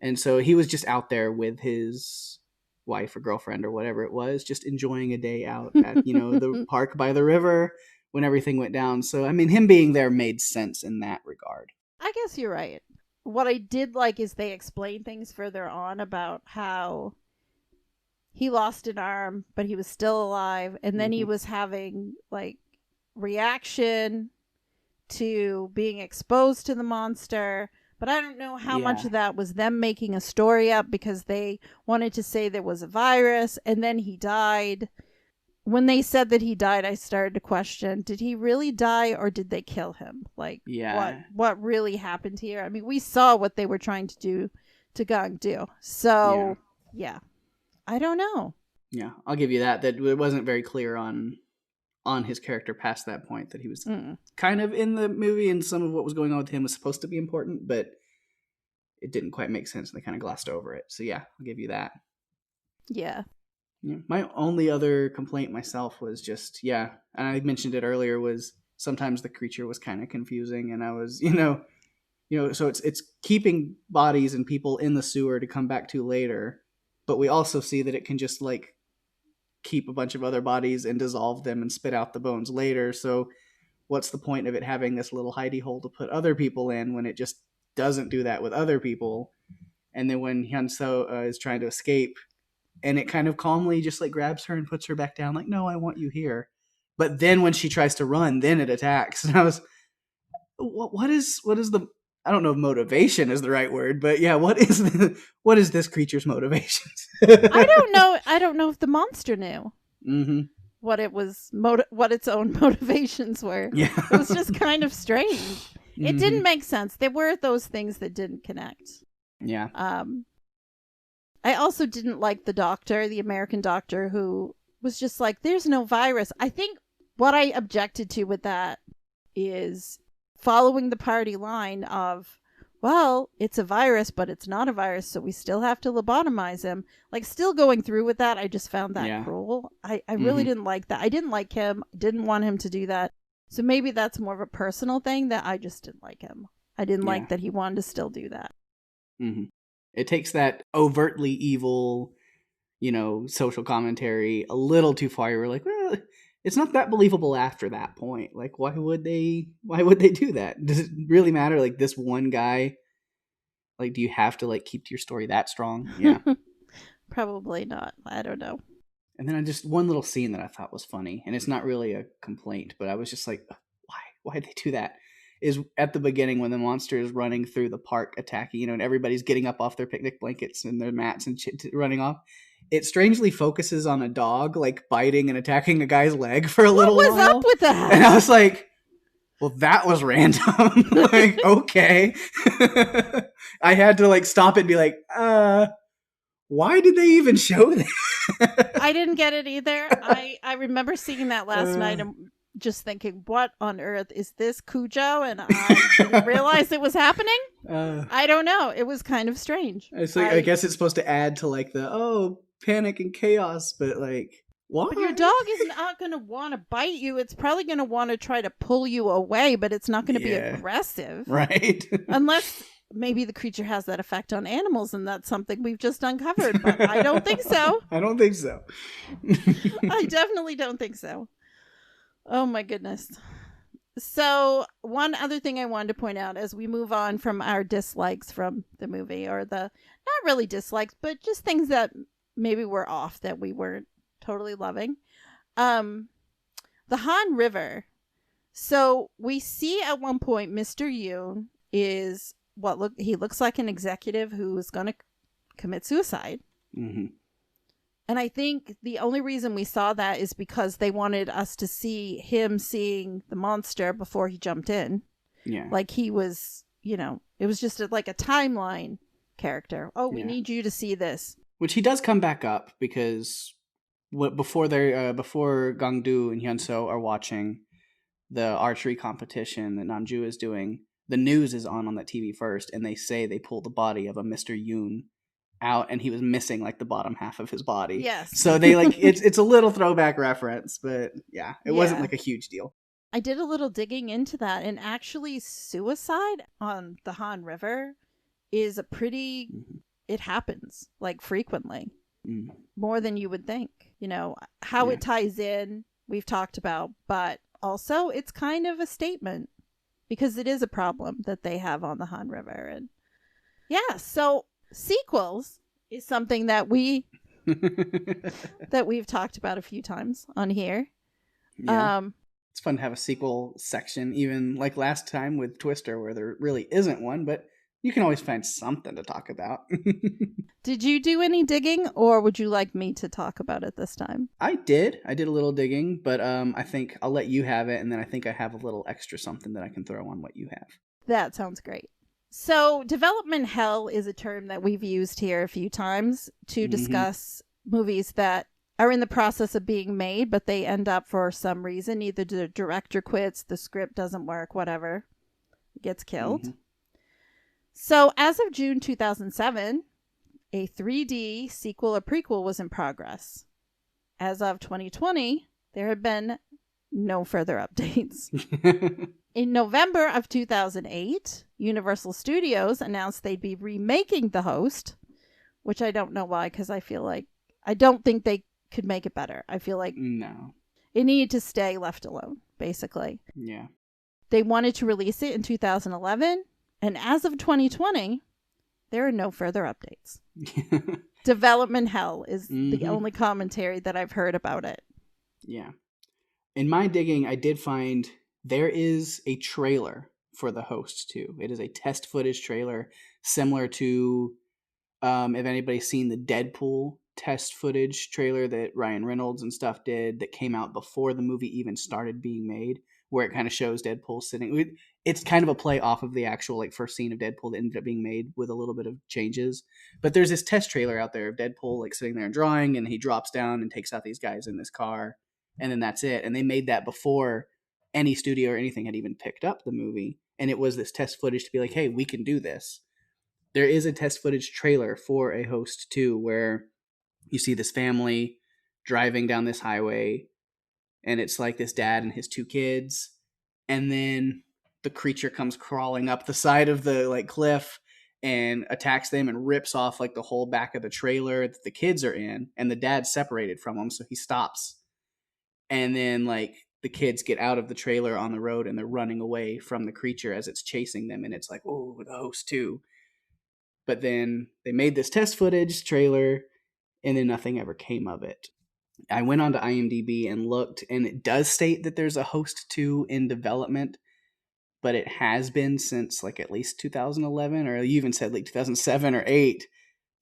and so he was just out there with his wife or girlfriend or whatever it was, just enjoying a day out at, the park by the river when everything went down. So, I mean, him being there made sense in that regard. I guess you're right. What I did like is they explained things further on about how he lost an arm, but he was still alive. And then he was having like reaction to being exposed to the monster. But I don't know how much of that was them making a story up because they wanted to say there was a virus and then he died. When they said that he died, I started to question, did he really die or did they kill him? Like, what really happened here? I mean, we saw what they were trying to do to Gong-do. So, yeah. I don't know. Yeah, I'll give you that it wasn't very clear on his character past that point, that he was kind of in the movie and some of what was going on with him was supposed to be important, but it didn't quite make sense. They kind of glossed over it. So yeah, I'll give you that. Yeah. My only other complaint myself was just, and I mentioned it earlier, was sometimes the creature was kind of confusing, and I was, so it's keeping bodies and people in the sewer to come back to later, but we also see that it can just like keep a bunch of other bodies and dissolve them and spit out the bones later. So what's the point of it having this little hidey hole to put other people in when it just doesn't do that with other people? And then when Hyun-soo is trying to escape, and it kind of calmly just like grabs her and puts her back down, like, no, I want you here. But then when she tries to run, then it attacks. And I was, what is the, I don't know if motivation is the right word, but yeah, what is this creature's motivations? I don't know if the monster knew what it was, what its own motivations were. Yeah. It was just kind of strange. It didn't make sense. There were those things that didn't connect. Yeah. I also didn't like the doctor, the American doctor, who was just like, there's no virus. I think what I objected to with that is following the party line of, well, it's a virus, but it's not a virus, so we still have to lobotomize him. Like, still going through with that, I just found that cruel. I really didn't like that. I didn't like him. Didn't want him to do that. So maybe that's more of a personal thing, that I just didn't like him. I didn't like that he wanted to still do that. Mm-hmm. It takes that overtly evil, social commentary a little too far. You're like, well, it's not that believable after that point. Like, why would they do that? Does it really matter? Like, this one guy, like, do you have to like keep your story that strong? Yeah. Probably not. I don't know. And then I just, one little scene that I thought was funny, and it's not really a complaint, but I was just like, why'd they do that? Is at the beginning when the monster is running through the park attacking, and everybody's getting up off their picnic blankets and their mats and running off. It strangely focuses on a dog, like biting and attacking a guy's leg for a little while. What was up with that? And I was like, well, that was random. Like, okay. I had to like stop it and be like, why did they even show that? I didn't get it either. I remember seeing that last night and just thinking, what on earth is this, Cujo? And I didn't realize it was happening. I don't know. It was kind of strange. It's like, I guess it's supposed to add to like the, panic and chaos, but like, what? But your dog is not going to want to bite you. It's probably going to want to try to pull you away, but it's not going to be aggressive. Right. Unless maybe the creature has that effect on animals, and that's something we've just uncovered, but I don't think so. I don't think so. I definitely don't think so. Oh my goodness. So one other thing I wanted to point out as we move on from our dislikes from the movie, or the, not really dislikes, but just things that maybe were off that we weren't totally loving. The Han River. So we see at one point Mr. Yoon is he looks like an executive who is going to commit suicide. Mm-hmm. And I think the only reason we saw that is because they wanted us to see him seeing the monster before he jumped in. Yeah. Like he was, it was just like a timeline character. Oh, we need you to see this. Which he does come back up because before Gangdu and Hyunseo are watching the archery competition that Namju is doing, the news is on that TV first, and they say they pulled the body of a Mr. Yoon out, and he was missing like the bottom half of his body. Yes. So they like it's a little throwback reference, but it wasn't like a huge deal. I did a little digging into that, and actually suicide on the Han River is a pretty it happens like frequently. more than you would think. How Yeah. it ties in, we've talked about, but also it's kind of a statement because it is a problem that they have on the Han River. And yeah, so sequels is something that we've talked about a few times on here. Yeah. Um, It's fun to have a sequel section, even like last time with Twister, where there really isn't one, but you can always find something to talk about. did you do any digging, or would you like me to talk about it this time? I did. I did a little digging, but I think I'll let you have it, and then I think I have a little extra something that I can throw on what you have. That sounds great. So, development hell is a term that we've used here a few times to Mm-hmm. discuss movies that are in the process of being made, but they end up for some reason. Either the director quits, the script doesn't work, whatever, gets Mm-hmm. killed. So, as of June 2007, a 3D sequel or prequel was in progress. As of 2020, there have been no further updates. In November of 2008, Universal Studios announced they'd be remaking The Host, which I don't know why, because I don't think they could make it better. I feel like No. it needed to stay left alone, basically. Yeah. They wanted to release it in 2011, and as of 2020, there are no further updates. Development hell is the Mm-hmm. only commentary that I've heard about it. Yeah. In my digging, I did find there is a trailer for The Host too. It is a test footage trailer similar to if anybody's seen the Deadpool test footage trailer that Ryan Reynolds and stuff did that came out before the movie even started being made, where it kind of shows Deadpool sitting. It's kind of a play off of the actual like first scene of Deadpool that ended up being made with a little bit of changes. But there's this test trailer out there of Deadpool like sitting there and drawing, and he drops down and takes out these guys in this car, and then that's it. And they made that before any studio or anything had even picked up the movie, and it was this test footage to be like, hey, we can do this. There is a test footage trailer for A Host 2 where you see this family driving down this highway, and it's like this dad and his two kids, and then the creature comes crawling up the side of the like cliff and attacks them and rips off like the whole back of the trailer that the kids are in, and the dad's separated from them, so he stops, and then like the kids get out of the trailer on the road and they're running away from the creature as it's chasing them, and it's like, oh, The Host 2. But then they made this test footage trailer, and then nothing ever came of it. I went onto IMDb and looked, and it does state that there's a Host 2 in development, but it has been since like at least 2011, or you even said like 2007 or 8,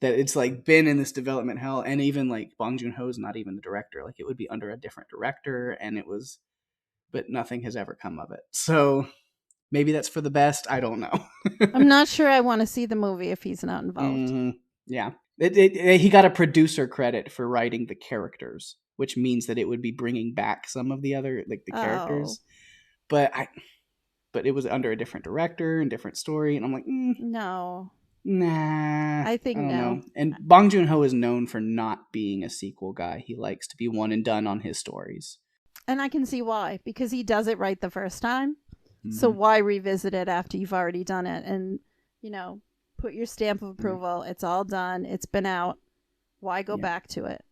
that it's like been in this development hell. And even like Bong Joon-ho is not even the director. Like it would be under a different director, and it was, but nothing has ever come of it. So maybe that's for the best. I don't know. I'm not sure I want to see the movie if he's not involved. Yeah. He got a producer credit for writing the characters, which means that it would be bringing back some of the other like the Oh, characters. But it was under a different director and different story, and I'm like, no. nah. I think don't no. know. And Bong Joon-ho is known for not being a sequel guy. He likes to be one and done on his stories. And I can see why, because he does it right the first time. So why revisit it after you've already done it and, put your stamp of approval. It's all done. It's been out. Why go back to it?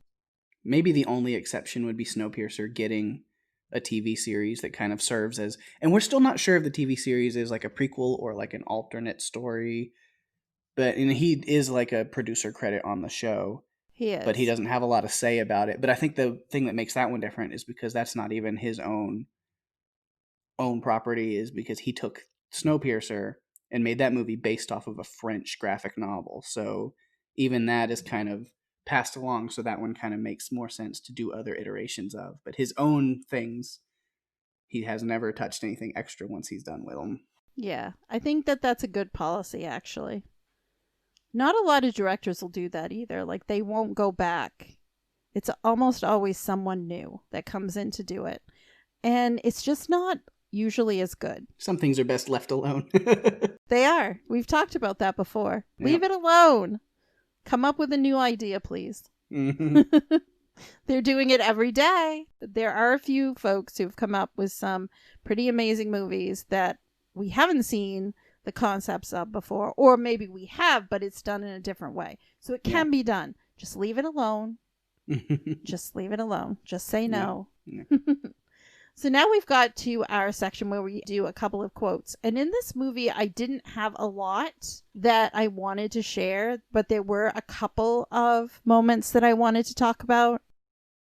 Maybe the only exception would be Snowpiercer getting a TV series that kind of serves as, and we're still not sure if the TV series is like a prequel or like an alternate story, but and he is like a producer credit on the show. He is. But he doesn't have a lot to say about it. But I think the thing that makes that one different is because that's not even his own property, is because he took Snowpiercer and made that movie based off of a French graphic novel. So even that is kind of passed along, so that one kind of makes more sense to do other iterations of. But his own things, he has never touched anything extra once he's done with them. Yeah, I think that that's a good policy, actually. Not a lot of directors will do that either. Like, they won't go back. It's almost always someone new that comes in to do it. And it's just not usually as good. Some things are best left alone. They are. We've talked about that before. Yep. Leave it alone. Come up with a new idea, please. Mm-hmm. They're doing it every day. There are a few folks who've come up with some pretty amazing movies that we haven't seen the concepts of before, or maybe we have, but it's done in a different way. So it can be done. Just leave it alone. Just leave it alone. Just say no. Yeah. So now we've got to our section where we do a couple of quotes. And in this movie, I didn't have a lot that I wanted to share, but there were a couple of moments that I wanted to talk about.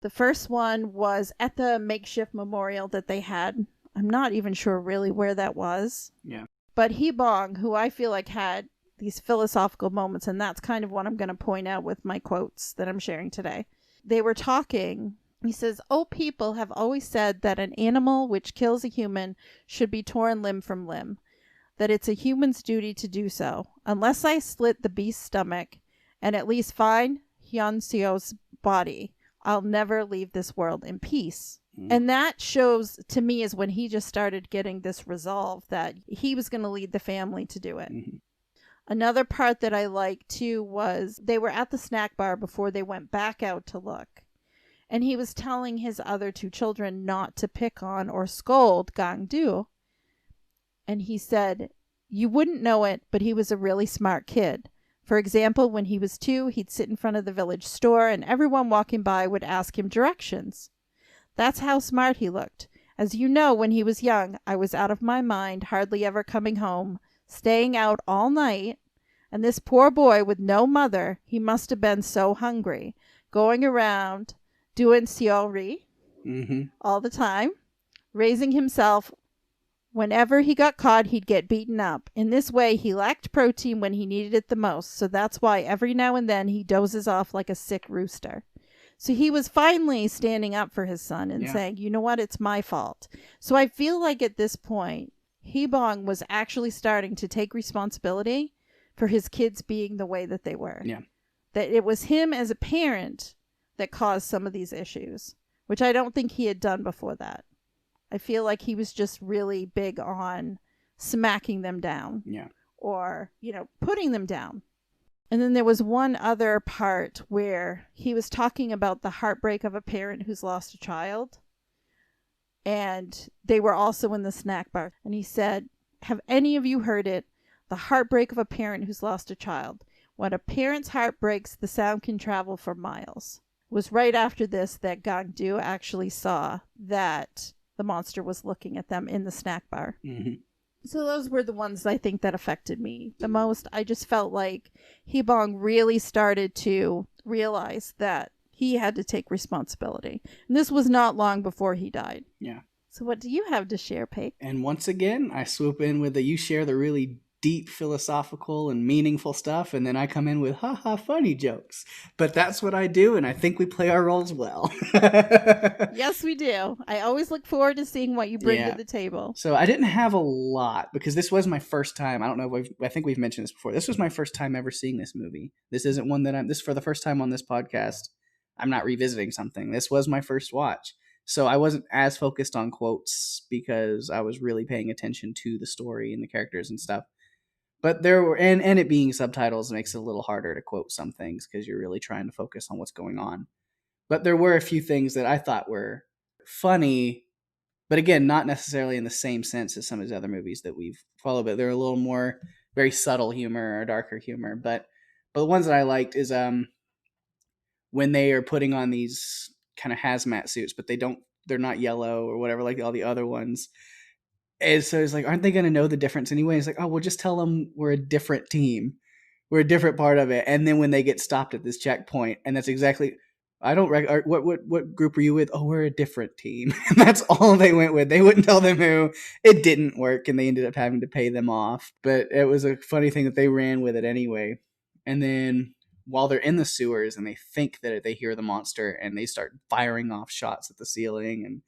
The first one was at the makeshift memorial that they had. I'm not even sure really where that was. Yeah. But Hee Bong, who I feel like had these philosophical moments, and that's kind of what I'm going to point out with my quotes that I'm sharing today. They were talking. He says, "Oh, people have always said that an animal which kills a human should be torn limb from limb, that it's a human's duty to do so. Unless I slit the beast's stomach and at least find Hyun Seo's body, I'll never leave this world in peace." And that shows to me is when he just started getting this resolve that he was going to lead the family to do it. Mm-hmm. Another part that I liked too was they were at the snack bar before they went back out to look. And he was telling his other two children not to pick on or scold Gang-do. And he said, "You wouldn't know it, but he was a really smart kid. For example, when he was 2, he'd sit in front of the village store and everyone walking by would ask him directions. That's how smart he looked. As you know, when he was young, I was out of my mind, hardly ever coming home, staying out all night. And this poor boy with no mother, he must have been so hungry, going around doing seori all the time, raising himself. Whenever he got caught, he'd get beaten up. In this way, he lacked protein when he needed it the most, so that's why every now and then he dozes off like a sick rooster." So he was finally standing up for his son and saying, you know what, it's my fault. So I feel like at this point, Hee Bong was actually starting to take responsibility for his kids being the way that they were. Yeah. That it was him as a parent that caused some of these issues, which I don't think he had done before that. I feel like he was just really big on smacking them down. Yeah. Or, putting them down. And then there was one other part where he was talking about the heartbreak of a parent who's lost a child. And they were also in the snack bar. And he said, "Have any of you heard it? The heartbreak of a parent who's lost a child. When a parent's heart breaks, the sound can travel for miles." It was right after this that Gang-do actually saw that the monster was looking at them in the snack bar. Mm-hmm. So those were the ones I think that affected me the most. I just felt like Hee Bong really started to realize that he had to take responsibility. And this was not long before he died. Yeah. So what do you have to share, Pake? And once again, I swoop in with you share the really deep philosophical and meaningful stuff, and then I come in with funny jokes. But that's what I do, and I think we play our roles well. Yes, we do. I always look forward to seeing what you bring to the table. So I didn't have a lot because this was my first time. I don't know if I think we've mentioned this before. This was my first time ever seeing this movie. This isn't one that this for the first time on this podcast. I'm not revisiting something. This was my first watch. So I wasn't as focused on quotes because I was really paying attention to the story and the characters and stuff. But there were, and it being subtitles makes it a little harder to quote some things because you're really trying to focus on what's going on. But there were a few things that I thought were funny, but again, not necessarily in the same sense as some of the other movies that we've followed. But they're a little more very subtle humor or darker humor. But the ones that I liked is when they are putting on these kind of hazmat suits, but they're not yellow or whatever like all the other ones. And so it's like, aren't they going to know the difference anyway? It's like, oh, we'll just tell them we're a different team. We're a different part of it. And then when they get stopped at this checkpoint, and that's exactly, what group are you with? Oh, we're a different team. And that's all they went with. They wouldn't tell them who. It didn't work, and they ended up having to pay them off. But it was a funny thing that they ran with it anyway. And then while they're in the sewers and they think that they hear the monster, and they start firing off shots at the ceiling and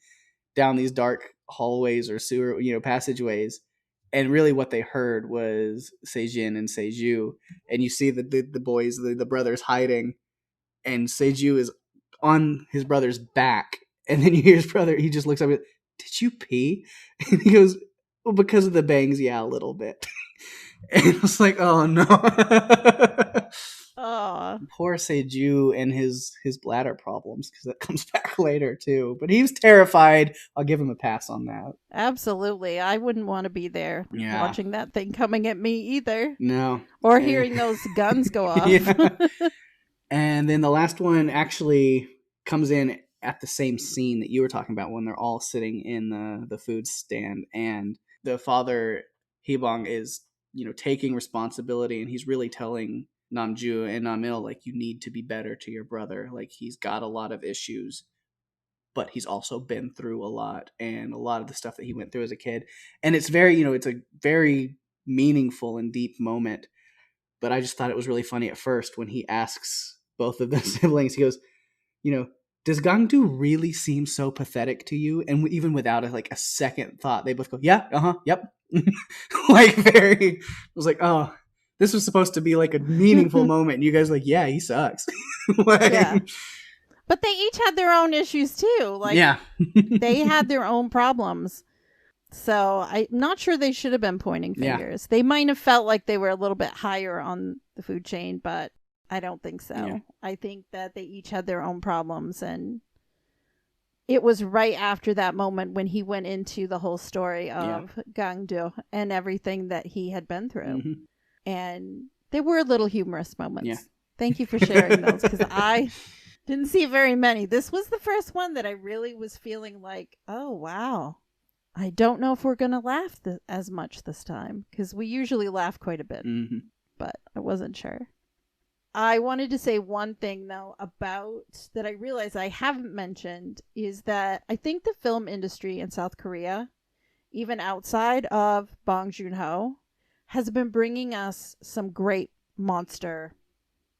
down these dark hallways or sewer, passageways. And really what they heard was Sejin and Seju. And you see the boys, the brothers hiding, and Seju is on his brother's back. And then you hear his brother, he just looks up and goes, "Did you pee?" And he goes, "Well, because of the bangs, yeah, a little bit." And I was like, oh no. Oh, poor Seju and his bladder problems, because that comes back later too. But he was terrified. I'll give him a pass on that. Absolutely. I wouldn't want to be there watching that thing coming at me either. No. Or hearing those guns go off. Yeah. And then the last one, actually, comes in at the same scene that you were talking about when they're all sitting in the food stand, and the father Hebong is, taking responsibility, and he's really telling Namju and Namil, like, you need to be better to your brother. Like, he's got a lot of issues, but he's also been through a lot, and a lot of the stuff that he went through as a kid. And it's very, it's a very meaningful and deep moment. But I just thought it was really funny at first when he asks both of the siblings, he goes, you know, does Gangdu really seem so pathetic to you? And even without a second thought, they both go, yeah, yep. Like, very, I was like, oh, this was supposed to be like a meaningful moment. And you guys are like, yeah, he sucks. Yeah. Like, But they each had their own issues too. Like, yeah. they had their own problems. So I'm not sure they should have been pointing fingers. Yeah. They might have felt like they were a little bit higher on the food chain, but I don't think so. Yeah. I think that they each had their own problems, and it was right after that moment when he went into the whole story of Gangdu and everything that he had been through. Mm-hmm. And they were little humorous moments. Yeah. Thank you for sharing those, because I didn't see very many. This was the first one that I really was feeling like, oh, wow. I don't know if we're going to laugh as much this time, because we usually laugh quite a bit, but I wasn't sure. I wanted to say one thing, though, about that I realized I haven't mentioned, is that I think the film industry in South Korea, even outside of Bong Joon-ho, has been bringing us some great monster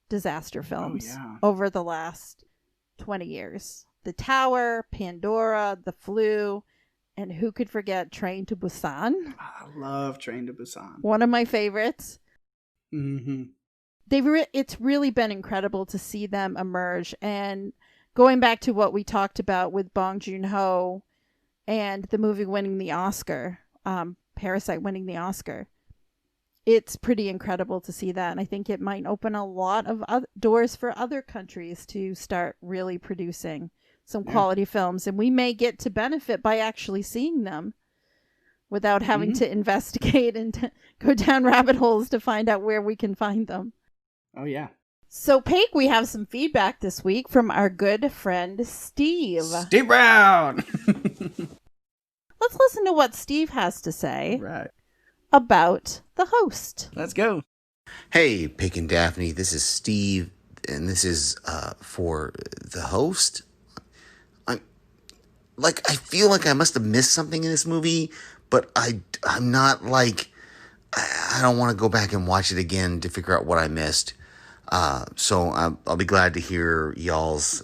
disaster films over the last 20 years. The Tower, Pandora, The Flu, and who could forget Train to Busan? I love Train to Busan. One of my favorites. Mm-hmm. It's really been incredible to see them emerge. And going back to what we talked about with Bong Joon-ho and the movie winning the Oscar, Parasite winning the Oscar, it's pretty incredible to see that. And I think it might open a lot of doors for other countries to start really producing some quality films, and we may get to benefit by actually seeing them without having to investigate and go down rabbit holes to find out where we can find them. Oh, yeah. So, Pake, we have some feedback this week from our good friend Steve. Steve Brown! Let's listen to what Steve has to say about The Host. Let's go. Hey, Pake and Daphne, this is Steve, and this is for The Host. I feel like I must have missed something in this movie, but I'm not like, I don't want to go back and watch it again to figure out what I missed. So I'll be glad to hear y'all's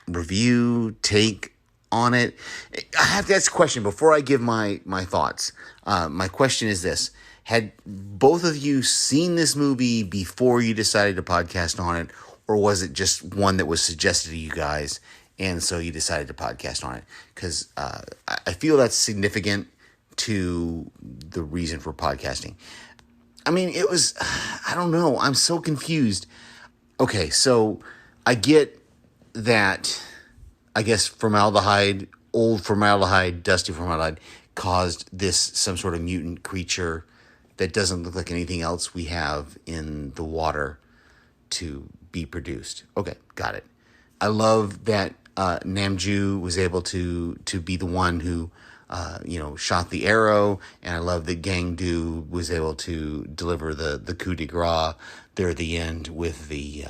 review, take on it. I have to ask a question before I give my thoughts. My question is this. Had both of you seen this movie before you decided to podcast on it, or was it just one that was suggested to you guys and so you decided to podcast on it? Because I feel that's significant to the reason for podcasting. I mean, it was, I don't know. I'm so confused. Okay, so I get that, I guess, formaldehyde, old formaldehyde, dusty formaldehyde, caused this, some sort of mutant creature that doesn't look like anything else we have in the water to be produced. Okay, got it. I love that Namju was able to be the one who, shot the arrow, and I love that Gangdu was able to deliver the coup de grace there at the end with the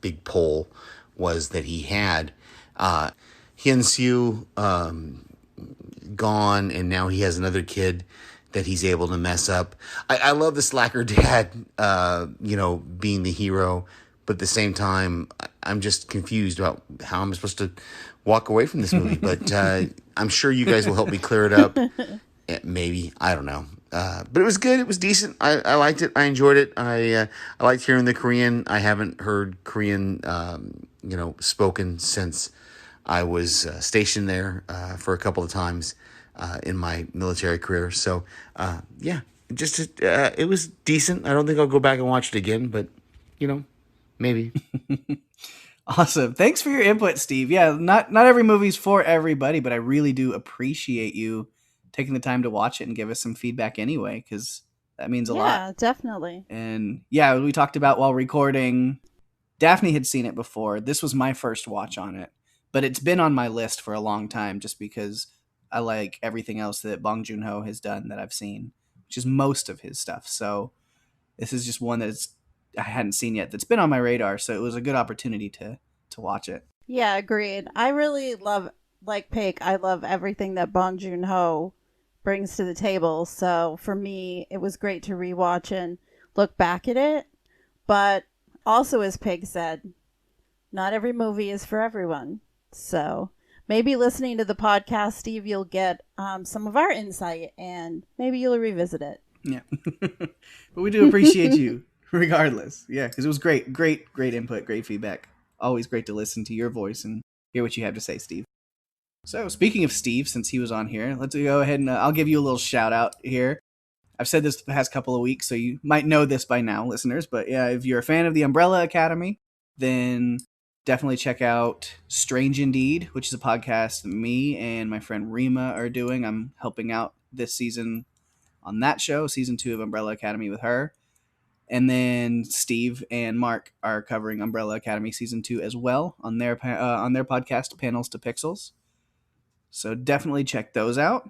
big pole was that he had. Hyun-soo gone, and now he has another kid that he's able to mess up. I love the slacker dad, being the hero, but at the same time, I'm just confused about how I'm supposed to walk away from this movie. But I'm sure you guys will help me clear it up. Maybe. I don't know. But it was good. It was decent. I liked it. I enjoyed it. I liked hearing the Korean. I haven't heard Korean, spoken since I was stationed there for a couple of times in my military career. So, it was decent. I don't think I'll go back and watch it again, but, maybe. Awesome. Thanks for your input, Steve. Yeah, not every movie's for everybody, but I really do appreciate you taking the time to watch it and give us some feedback anyway, because that means a lot. Yeah, definitely. And yeah, we talked about while recording, Daphne had seen it before. This was my first watch on it, but it's been on my list for a long time just because I like everything else that Bong Joon-ho has done that I've seen, which is most of his stuff. So this is just one I hadn't seen yet that's been on my radar. So it was a good opportunity to watch it. Yeah, agreed. I really love, like Pake, I love everything that Bong Joon-ho brings to the table. So for me, it was great to rewatch and look back at it. But also, as Pig said, not every movie is for everyone. So maybe listening to the podcast, Steve, you'll get some of our insight and maybe you'll revisit it. Yeah. But we do appreciate you regardless. Yeah, because it was great input, great feedback. Always great to listen to your voice and hear what you have to say, Steve. So speaking of Steve, since he was on here, let's go ahead and I'll give you a little shout out here. I've said this the past couple of weeks, so you might know this by now, listeners. But yeah, if you're a fan of the Umbrella Academy, then definitely check out Strange Indeed, which is a podcast me and my friend Rima are doing. I'm helping out this season on that show, season 2 of Umbrella Academy with her. And then Steve and Mark are covering Umbrella Academy season 2 as well on their podcast, Panels to Pixels. So definitely check those out.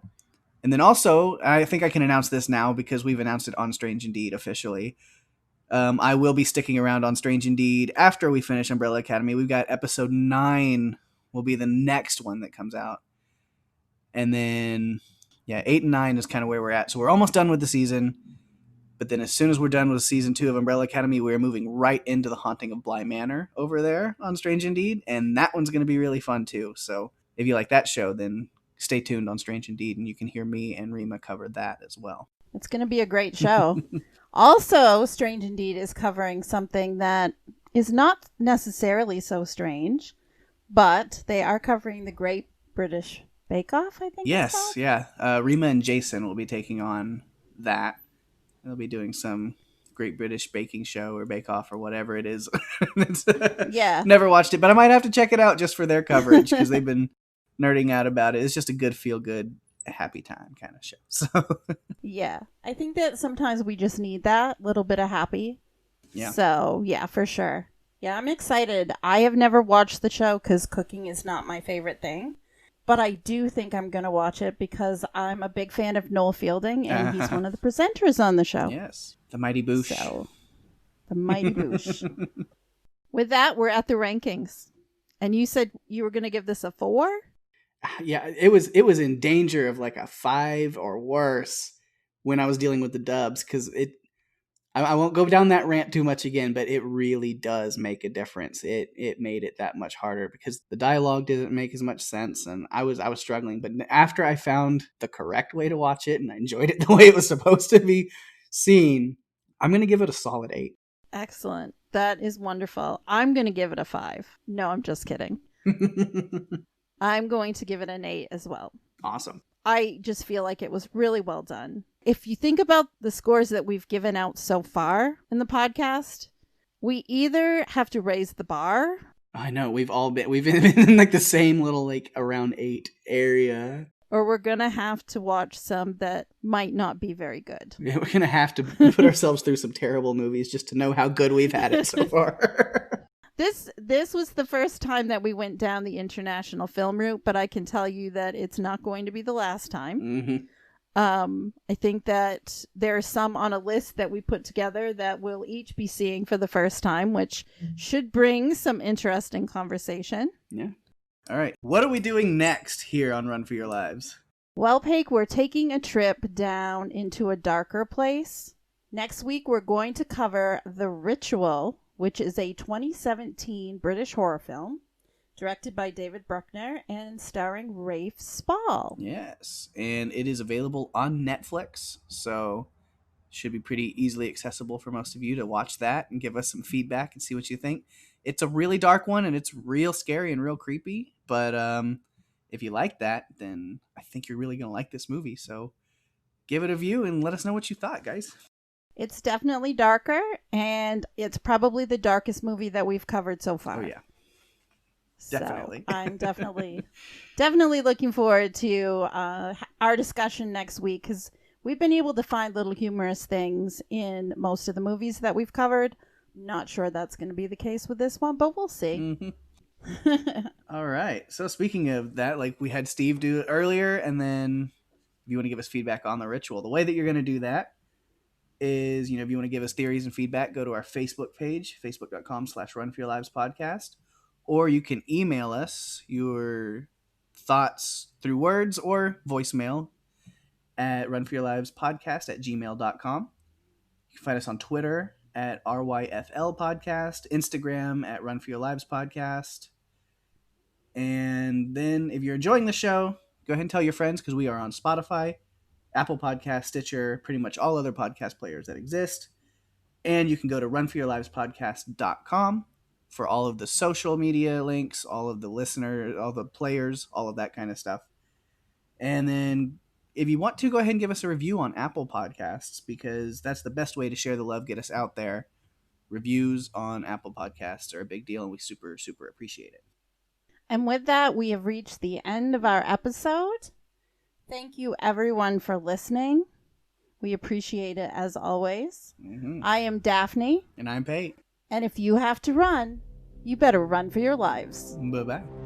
And then also, I think I can announce this now because we've announced it on Strange Indeed officially. I will be sticking around on Strange Indeed after we finish Umbrella Academy. We've got episode 9 will be the next one that comes out. And then, 8 and 9 is kind of where we're at. So we're almost done with the season. But then as soon as we're done with season 2 of Umbrella Academy, we're moving right into The Haunting of Bly Manor over there on Strange Indeed. And that one's going to be really fun too. So if you like that show, then stay tuned on Strange Indeed, and you can hear me and Rima cover that as well. It's going to be a great show. Also, Strange Indeed is covering something that is not necessarily so strange, but they are covering the Great British Bake Off, I think. Yes, yeah. Rima and Jason will be taking on that. They'll be doing some Great British Baking Show or Bake Off or whatever it is. Yeah. Never watched it, but I might have to check it out just for their coverage because they've been nerding out about it. It's just a good feel-good, happy time kind of show. So yeah, I think that sometimes we just need that little bit of happy. Yeah. So yeah, for sure. Yeah, I'm excited. I have never watched the show because cooking is not my favorite thing, but I do think I'm gonna watch it because I'm a big fan of Noel Fielding and he's one of the presenters on the show. Yes, the Mighty Boosh. So, the Mighty Boosh. With that, we're at the rankings, and you said you were gonna give this a 4. Yeah, it was in danger of like a 5 or worse when I was dealing with the dubs because I won't go down that rant too much again, but it really does make a difference. It made it that much harder because the dialogue didn't make as much sense, and I was struggling. But after I found the correct way to watch it and I enjoyed it the way it was supposed to be seen, I'm going to give it a solid 8. Excellent. That is wonderful. I'm going to give it a 5. No, I'm just kidding. I'm going to give it an 8 as well. Awesome. I just feel like it was really well done. If you think about the scores that we've given out so far in the podcast, we either have to raise the bar. I know, we've been in like the same little like around 8 area. Or we're going to have to watch some that might not be very good. Yeah, we're going to have to put ourselves through some terrible movies just to know how good we've had it so far. This was the first time that we went down the international film route, but I can tell you that it's not going to be the last time. Mm-hmm. I think that there are some on a list that we put together that we'll each be seeing for the first time, which should bring some interesting conversation. Yeah. All right. What are we doing next here on Run for Your Lives? Well, Pake, we're taking a trip down into a darker place. Next week, we're going to cover The Ritual, which is a 2017 British horror film directed by David Bruckner and starring Rafe Spall. Yes, and it is available on Netflix, so should be pretty easily accessible for most of you to watch that and give us some feedback and see what you think. It's a really dark one, and it's real scary and real creepy, but if you like that, then I think you're really going to like this movie, so give it a view and let us know what you thought, guys. It's definitely darker, and it's probably the darkest movie that we've covered so far. Oh, yeah. Definitely. So I'm definitely looking forward to our discussion next week, because we've been able to find little humorous things in most of the movies that we've covered, Not sure that's going to be the case with this one, but we'll see. All right. So speaking of that, like we had Steve do it earlier, and then if you want to give us feedback on the ritual, the way that you're going to do that is, if you want to give us theories and feedback, go to our Facebook page, facebook.com/Run For Your Lives podcast, or you can email us your thoughts through words or voicemail at runforyourlivespodcast@gmail.com. You can find us on Twitter at RYFL Podcast, Instagram at Run For Your Lives Podcast. And then if you're enjoying the show, go ahead and tell your friends, because we are on Spotify, Apple Podcast, Stitcher, pretty much all other podcast players that exist. And you can go to runforyourlivespodcast.com for all of the social media links, all of the listeners, all the players, all of that kind of stuff. And then if you want to, go ahead and give us a review on Apple Podcasts, because that's the best way to share the love, get us out there. Reviews on Apple Podcasts are a big deal, and we super, super appreciate it. And with that, we have reached the end of our episode. Thank you, everyone, for listening. We appreciate it as always. Mm-hmm. I am Daphne. And I'm Pate. And if you have to run, you better run for your lives. Bye-bye.